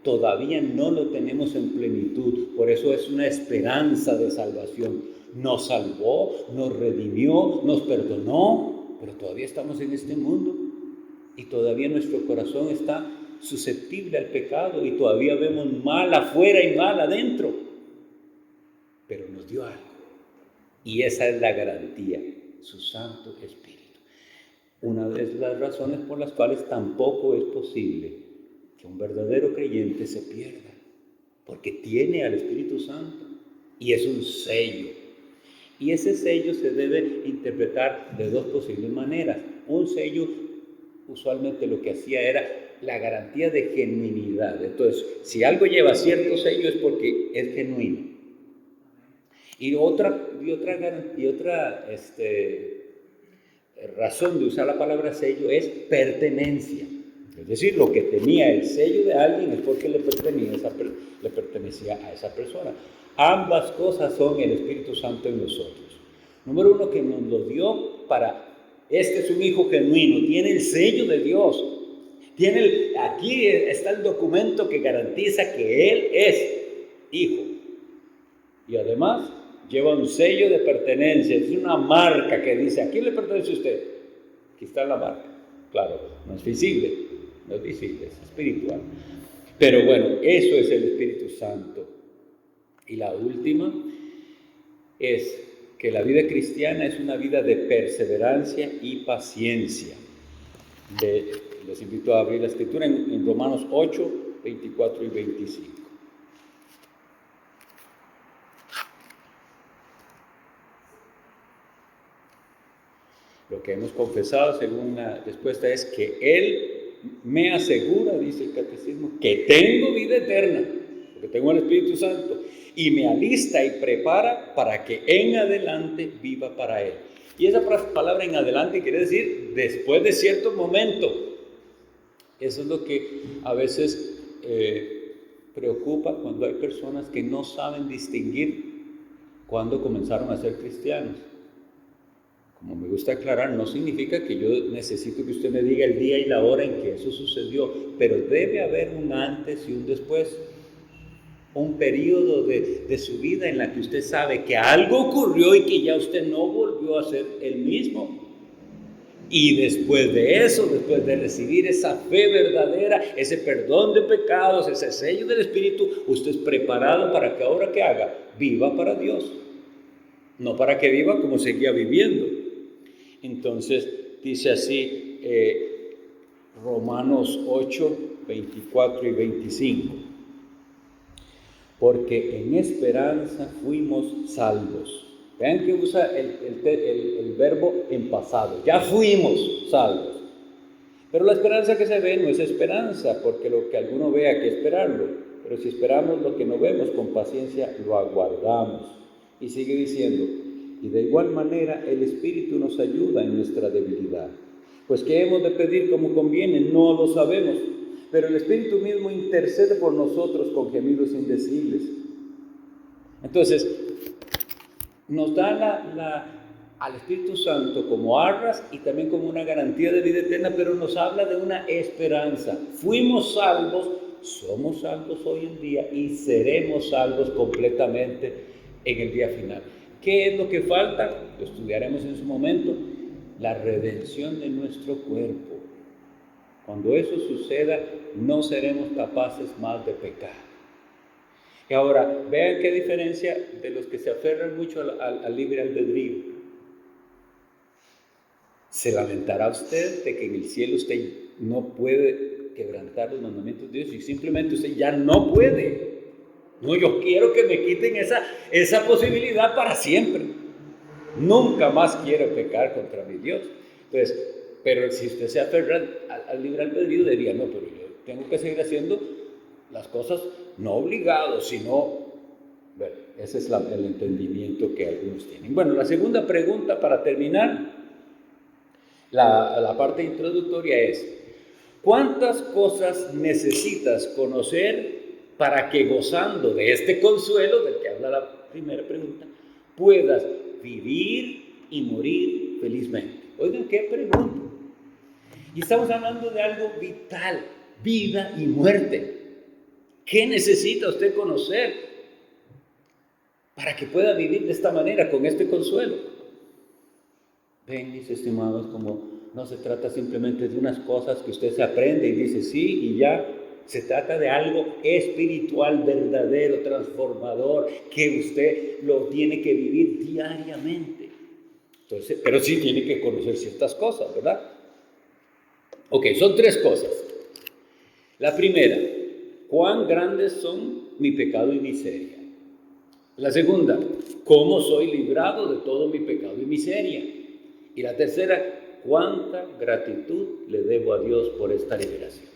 todavía no lo tenemos en plenitud, por eso es una esperanza de salvación. Nos salvó, nos redimió, nos perdonó, pero todavía estamos en este mundo y todavía nuestro corazón está susceptible al pecado y todavía vemos mal afuera y mal adentro, pero nos dio algo y esa es la garantía, su Santo Espíritu. Una de las razones por las cuales tampoco es posible que un verdadero creyente se pierda, porque tiene al Espíritu Santo y es un sello. Y ese sello se debe interpretar de dos posibles maneras. Un sello usualmente lo que hacía era la garantía de genuinidad. Entonces, si algo lleva cierto sello es porque es genuino. Y otra razón de usar la palabra sello es pertenencia. Es decir, lo que tenía el sello de alguien es porque le pertenecía a esa persona. Ambas cosas son el Espíritu Santo en nosotros. Número uno, que nos lo dio para, este es un hijo genuino, tiene el sello de Dios. Aquí está el documento que garantiza que Él es hijo. Y además lleva un sello de pertenencia, es una marca que dice, ¿a quién le pertenece usted? Aquí está la marca. Claro, no es visible, es espiritual. Pero bueno, eso es el Espíritu Santo. Y la última es que la vida cristiana es una vida de perseverancia y paciencia. Les invito a abrir la escritura en Romanos 8, 24 y 25. Lo que hemos confesado según la respuesta es que Él me asegura, dice el catecismo, que tengo vida eterna, porque tengo el Espíritu Santo, y me alista y prepara para que en adelante viva para Él. Y esa palabra en adelante quiere decir después de cierto momento. Eso es lo que a veces preocupa cuando hay personas que no saben distinguir cuándo comenzaron a ser cristianos. Como me gusta aclarar, no significa que yo necesito que usted me diga el día y la hora en que eso sucedió, pero debe haber un antes y un después, un periodo de su vida en la que usted sabe que algo ocurrió y que ya usted no volvió a ser el mismo. Y después de eso, después de recibir esa fe verdadera, ese perdón de pecados, ese sello del Espíritu, usted es preparado para que ahora que haga, viva para Dios, no para que viva como seguía viviendo. Entonces dice así Romanos 8, 24 y 25. Porque en esperanza fuimos salvos. Vean que usa el verbo en pasado. Ya fuimos salvos. Pero la esperanza que se ve no es esperanza, porque lo que alguno ve hay que esperarlo. Pero si esperamos lo que no vemos, con paciencia lo aguardamos. Y sigue diciendo, y de igual manera el Espíritu nos ayuda en nuestra debilidad. Pues ¿qué hemos de pedir como conviene? No lo sabemos. Pero el Espíritu mismo intercede por nosotros con gemidos indecibles. Entonces, nos da al Espíritu Santo como arras y también como una garantía de vida eterna, pero nos habla de una esperanza. Fuimos salvos, somos salvos hoy en día y seremos salvos completamente en el día final. ¿Qué es lo que falta? Lo estudiaremos en su momento. La redención de nuestro cuerpo. Cuando eso suceda, no seremos capaces más de pecar. Y ahora, vean qué diferencia de los que se aferran mucho al libre albedrío. ¿Se lamentará usted de que en el cielo usted no puede quebrantar los mandamientos de Dios y simplemente usted ya no puede? No, yo quiero que me quiten esa posibilidad para siempre. Nunca más quiero pecar contra mi Dios. Entonces, pero si usted se aferra al libre albedrío, diría, no, pero yo tengo que seguir haciendo las cosas no obligados, sino, bueno, ese es el entendimiento que algunos tienen. Bueno, la segunda pregunta para terminar, la parte introductoria es, ¿cuántas cosas necesitas conocer para que gozando de este consuelo, del que habla la primera pregunta, puedas vivir y morir felizmente? Oigan, ¿qué pregunta? Y estamos hablando de algo vital, vida y muerte. ¿Qué necesita usted conocer para que pueda vivir de esta manera, con este consuelo? Ven, mis estimados, como no se trata simplemente de unas cosas que usted se aprende y dice sí y ya. Se trata de algo espiritual, verdadero, transformador, que usted lo tiene que vivir diariamente. Entonces, pero sí tiene que conocer ciertas cosas, ¿verdad? Ok, son tres cosas. La primera, ¿cuán grandes son mi pecado y miseria? La segunda, ¿cómo soy librado de todo mi pecado y miseria? Y la tercera, ¿cuánta gratitud le debo a Dios por esta liberación?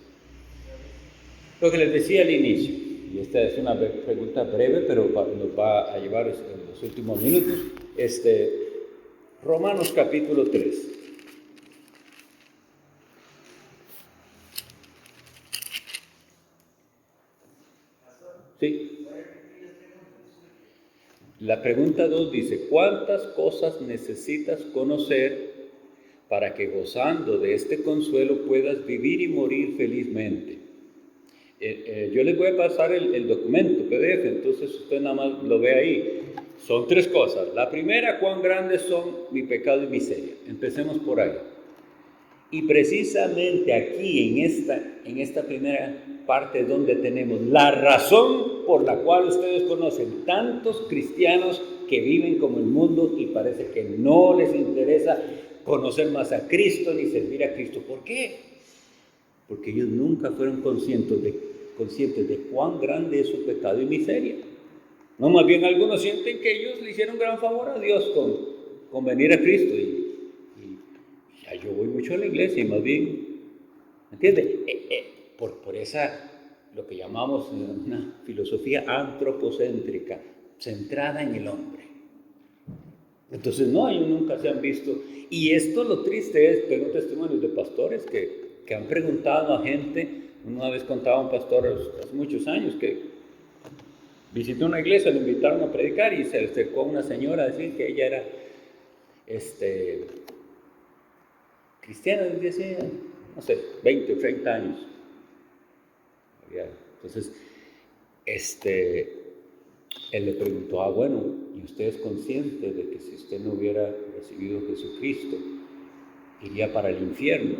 Lo que les decía al inicio, y esta es una pregunta breve, pero nos va a llevar en los últimos minutos, Romanos capítulo 3. Sí. La pregunta 2 dice, ¿cuántas cosas necesitas conocer para que gozando de este consuelo puedas vivir y morir felizmente. Yo les voy a pasar el documento PDF, entonces usted nada más lo ve ahí. Son 3 cosas. La primera, cuán grandes son mi pecado y miseria. Empecemos por ahí. Y precisamente aquí, en esta primera parte, donde tenemos la razón por la cual ustedes conocen tantos cristianos que viven como el mundo y parece que no les interesa conocer más a Cristo ni servir a Cristo. ¿Por qué? Porque ellos nunca fueron conscientes de cuán grande es su pecado y miseria. No, más bien algunos sienten que ellos le hicieron gran favor a Dios con venir a Cristo. Y ya yo voy mucho a la iglesia y más bien, ¿entiendes? Por esa, lo que llamamos una filosofía antropocéntrica, centrada en el hombre. Entonces, no, ellos nunca se han visto. Y esto lo triste es, tengo testimonios de pastores que han preguntado a gente. Una vez contaba un pastor hace muchos años que visitó una iglesia, le invitaron a predicar y se le acercó una señora a decir que ella era cristiana desde hace, no sé, 20 o 30 años. Entonces, él le preguntó, bueno, ¿y usted es consciente de que si usted no hubiera recibido a Jesucristo, iría para el infierno?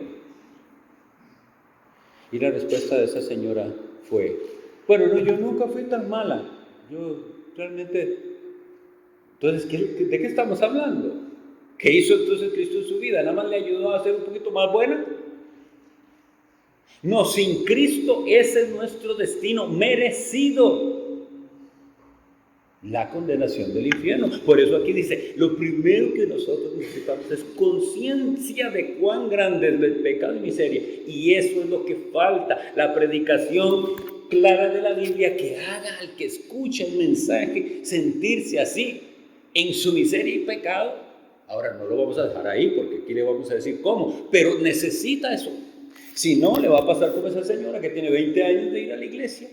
Y la respuesta de esa señora fue, bueno, no, yo nunca fui tan mala. Yo realmente... Entonces, ¿de qué estamos hablando? ¿Qué hizo entonces Cristo en su vida? ¿Nada más le ayudó a ser un poquito más buena? No, sin Cristo ese es nuestro destino merecido. La condenación del infierno. Por eso aquí dice, lo primero que nosotros necesitamos es conciencia de cuán grande es el pecado y miseria. Y eso es lo que falta. La predicación clara de la Biblia que haga al que escucha el mensaje sentirse así, en su miseria y pecado. Ahora no lo vamos a dejar ahí porque aquí le vamos a decir cómo, pero necesita eso. Si no, le va a pasar como esa señora que tiene 20 años de ir a la iglesia,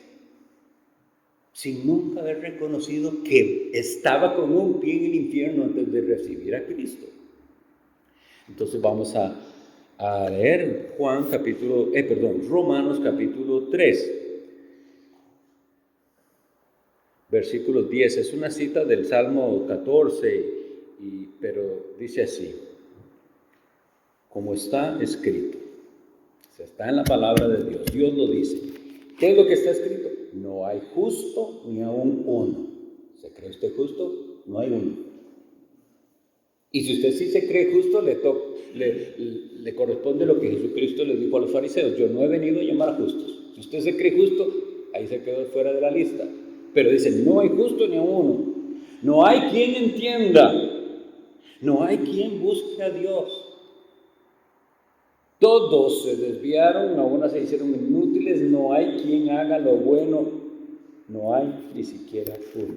sin nunca haber reconocido que estaba con un pie en el infierno antes de recibir a Cristo. Entonces vamos a leer Romanos capítulo 3, versículos 10. Es una cita del Salmo 14, pero dice así, como está escrito. O sea, está en la palabra de Dios. Dios lo dice. ¿Qué es lo que está escrito? No hay justo ni aún uno. ¿Se cree usted justo? No hay uno. Y si usted sí se cree justo, le corresponde lo que Jesucristo les dijo a los fariseos. Yo no he venido a llamar a justos. Si usted se cree justo, ahí se quedó fuera de la lista. Pero dice, no hay justo ni aún uno. No hay quien entienda. No hay quien busque a Dios. Todos se desviaron, aún se hicieron inútiles, no hay quien haga lo bueno, no hay ni siquiera uno.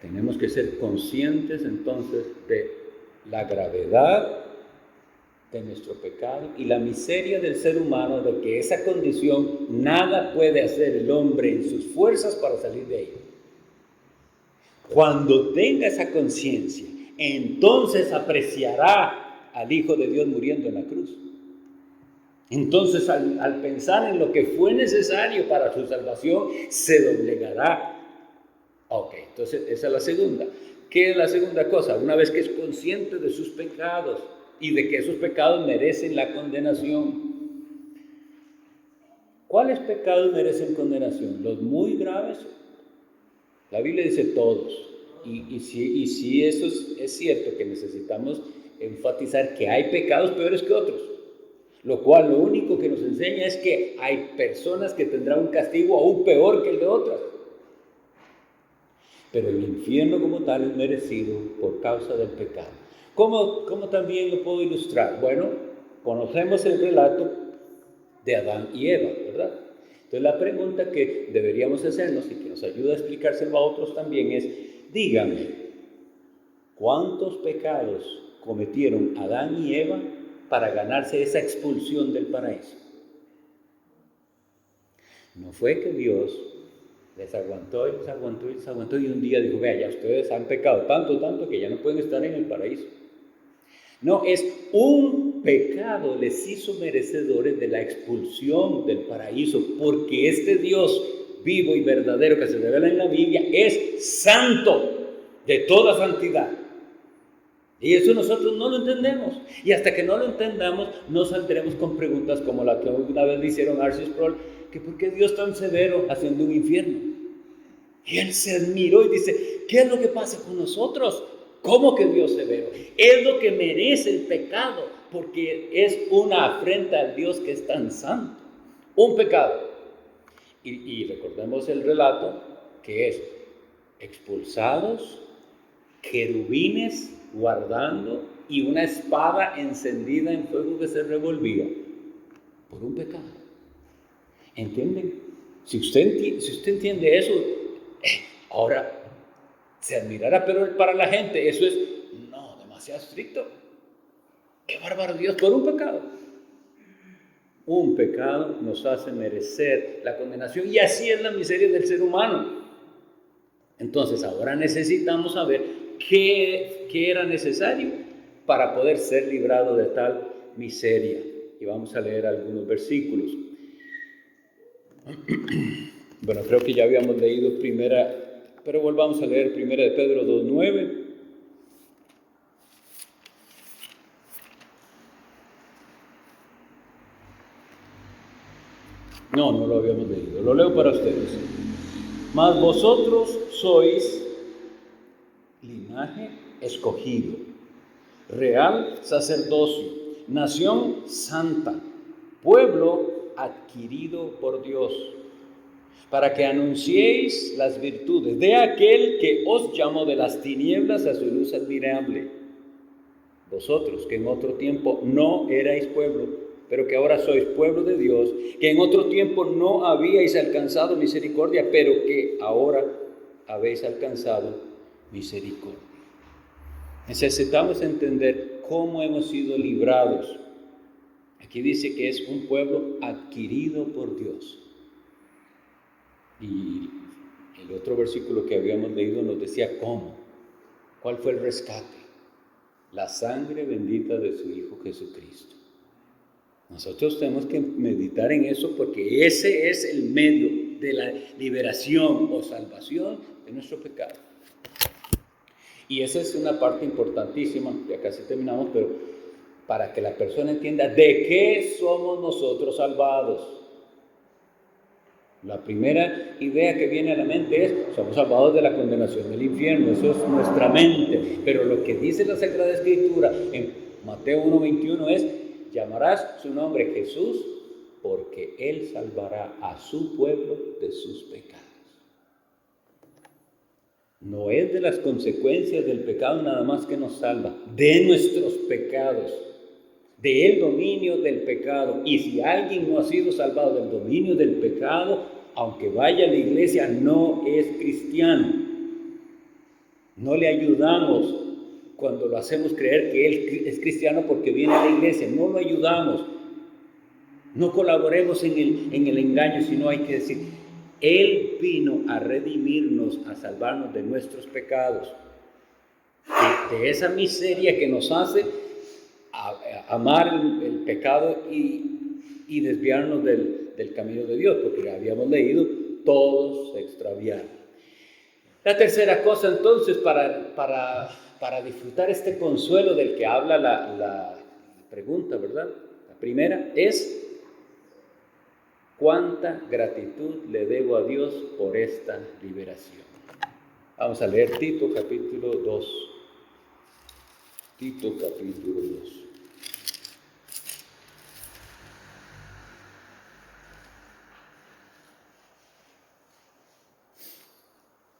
Tenemos que ser conscientes entonces de la gravedad de nuestro pecado y la miseria del ser humano, de que esa condición nada puede hacer el hombre en sus fuerzas para salir de ella. Cuando tenga esa conciencia, entonces apreciará al Hijo de Dios muriendo en la cruz. Entonces al pensar en lo que fue necesario para su salvación, se doblegará. Ok, entonces esa es la segunda. ¿Qué es la segunda cosa? Una vez que es consciente de sus pecados y de que esos pecados merecen la condenación. ¿Cuáles pecados merecen condenación? Los muy graves. La Biblia dice todos. Y si eso es cierto, que necesitamos enfatizar que hay pecados peores que otros, lo cual lo único que nos enseña es que hay personas que tendrán un castigo aún peor que el de otras. Pero el infierno como tal es merecido por causa del pecado. ¿Cómo también lo puedo ilustrar? Bueno, conocemos el relato de Adán y Eva, ¿verdad? Entonces la pregunta que deberíamos hacernos y que nos ayuda a explicárselo a otros también es, díganme, ¿cuántos pecados cometieron Adán y Eva para ganarse esa expulsión del paraíso? No fue que Dios Les aguantó y les aguantó y les aguantó. Y un día dijo, vea, ya ustedes han pecado tanto que ya no pueden estar en el paraíso. No, es un pecado les hizo merecedores de la expulsión del paraíso, porque este Dios vivo y verdadero que se revela en la Biblia es santo, de toda santidad. Y eso nosotros no lo entendemos. Y hasta que no lo entendamos, no saldremos con preguntas como la que una vez le hicieron a R.C. Sproul, que por qué Dios tan severo haciendo un infierno. Y él se admiró y dice, ¿qué es lo que pasa con nosotros? ¿Cómo que Dios severo? Es lo que merece el pecado, porque es una afrenta al Dios que es tan santo. Un pecado. Y recordemos el relato que es expulsados, querubines guardando y una espada encendida en fuego que se revolvía por un pecado. ¿Entienden? Si usted entiende eso, ahora se admirará, pero para la gente eso es, no, demasiado estricto. ¡Qué bárbaro Dios! Por un pecado. Un pecado nos hace merecer la condenación y así es la miseria del ser humano. Entonces ahora necesitamos saber qué era necesario para poder ser librado de tal miseria. Y vamos a leer algunos versículos. Bueno, creo que ya habíamos leído pero volvamos a leer primera de Pedro 2:9. No lo habíamos leído, lo leo para ustedes. Mas vosotros sois linaje escogido, real sacerdocio, nación santa, pueblo adquirido por Dios, para que anunciéis las virtudes de aquel que os llamó de las tinieblas a su luz admirable. Vosotros que en otro tiempo no erais pueblo, pero que ahora sois pueblo de Dios, que en otro tiempo no habíais alcanzado misericordia, pero que ahora habéis alcanzado misericordia. Necesitamos entender cómo hemos sido librados. Aquí dice que es un pueblo adquirido por Dios. Y el otro versículo que habíamos leído nos decía cómo. ¿Cuál fue el rescate? La sangre bendita de su Hijo Jesucristo. Nosotros tenemos que meditar en eso porque ese es el medio de la liberación o salvación de nuestro pecado. Y esa es una parte importantísima, ya casi terminamos, pero para que la persona entienda de qué somos nosotros salvados. La primera idea que viene a la mente es, somos salvados de la condenación del infierno, eso es nuestra mente. Pero lo que dice la Sagrada Escritura en Mateo 1:21 es, llamarás su nombre Jesús, porque Él salvará a su pueblo de sus pecados. No es de las consecuencias del pecado nada más que nos salva, de nuestros pecados, del dominio del pecado. Y si alguien no ha sido salvado del dominio del pecado, aunque vaya a la iglesia, no es cristiano. No le ayudamos cuando lo hacemos creer que él es cristiano porque viene a la iglesia. No lo ayudamos. No colaboremos en el engaño, sino hay que decir, Él vino a redimirnos, a salvarnos de nuestros pecados, de esa miseria que nos hace amar el pecado y desviarnos del camino de Dios, porque habíamos leído, todos se extraviaron. La tercera cosa entonces para disfrutar este consuelo del que habla la pregunta, ¿verdad? La primera es, ¿cuánta gratitud le debo a Dios por esta liberación? Vamos a leer Tito capítulo 2. Tito capítulo 2.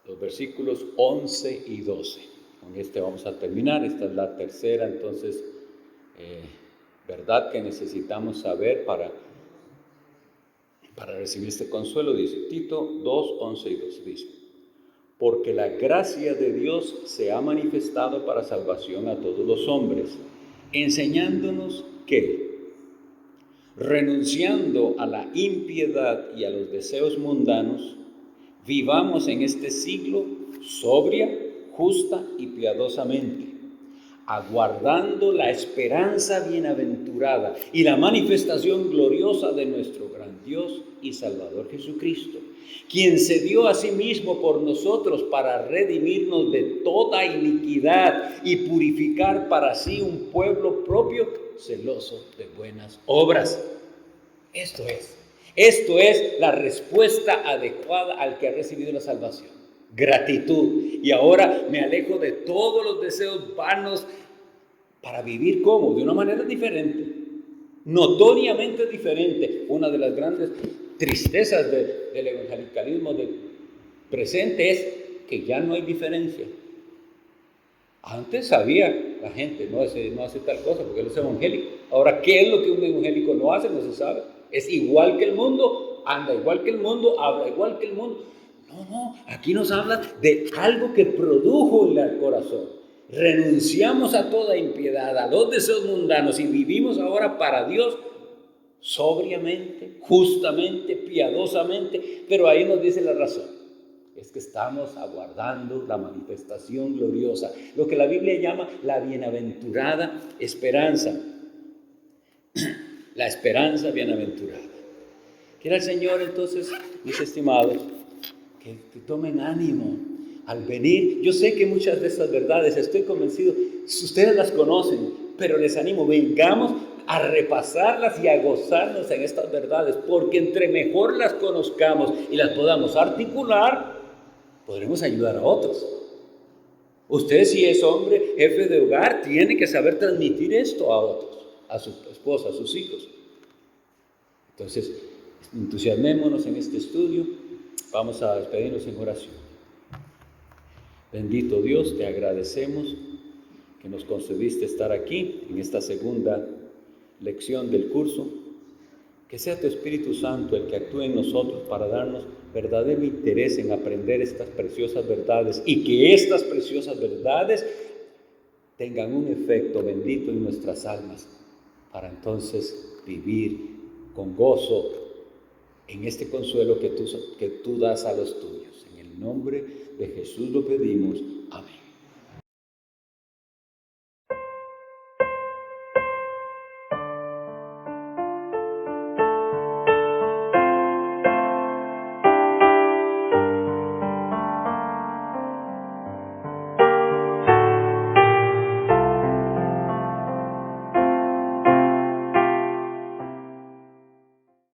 Los versículos 11 y 12. Con este vamos a terminar. Esta es la tercera, entonces, verdad que necesitamos saber para recibir este consuelo. Dice Tito 2, 11 y 12. Dice, porque la gracia de Dios se ha manifestado para salvación a todos los hombres, enseñándonos que, renunciando a la impiedad y a los deseos mundanos, Vivamos en este siglo sobria, justa y piadosamente, aguardando la esperanza bienaventurada y la manifestación gloriosa de nuestro gran Dios y Salvador Jesucristo, quien se dio a sí mismo por nosotros para redimirnos de toda iniquidad y purificar para sí un pueblo propio celoso de buenas obras. Esto es la respuesta adecuada al que ha recibido la salvación. Gratitud. Y ahora me alejo de todos los deseos vanos para vivir ¿cómo? De una manera diferente, notoriamente diferente. Una de las grandes tristezas del evangelicalismo presente es que ya no hay diferencia. Antes sabía la gente, no hace tal cosa porque él es evangélico. Ahora, ¿qué es lo que un evangélico no hace? No se sabe. Es igual que el mundo, anda igual que el mundo, habla igual que el mundo. No, aquí nos habla de algo que produjo en el corazón. Renunciamos a toda impiedad, a los deseos mundanos y vivimos ahora para Dios sobriamente, justamente, piadosamente, pero ahí nos dice la razón. Es que estamos aguardando la manifestación gloriosa, lo que la Biblia llama la bienaventurada esperanza. La esperanza bienaventurada. Quiera el Señor entonces, mis estimados, que tomen ánimo al venir. Yo sé que muchas de estas verdades, estoy convencido, ustedes las conocen, pero les animo, vengamos a repasarlas y a gozarnos en estas verdades, porque entre mejor las conozcamos y las podamos articular, podremos ayudar a otros. Usted, si es hombre, jefe de hogar, tiene que saber transmitir esto a otros, a su esposa, a sus hijos. Entonces, entusiasmémonos en este estudio. Vamos a despedirnos en oración. Bendito Dios, te agradecemos que nos concediste estar aquí en esta segunda lección del curso. Que sea tu Espíritu Santo el que actúe en nosotros para darnos verdadero interés en aprender estas preciosas verdades y que estas preciosas verdades tengan un efecto bendito en nuestras almas para entonces vivir con gozo en este consuelo que tú das a los tuyos. En el nombre de Jesús lo pedimos. Amén.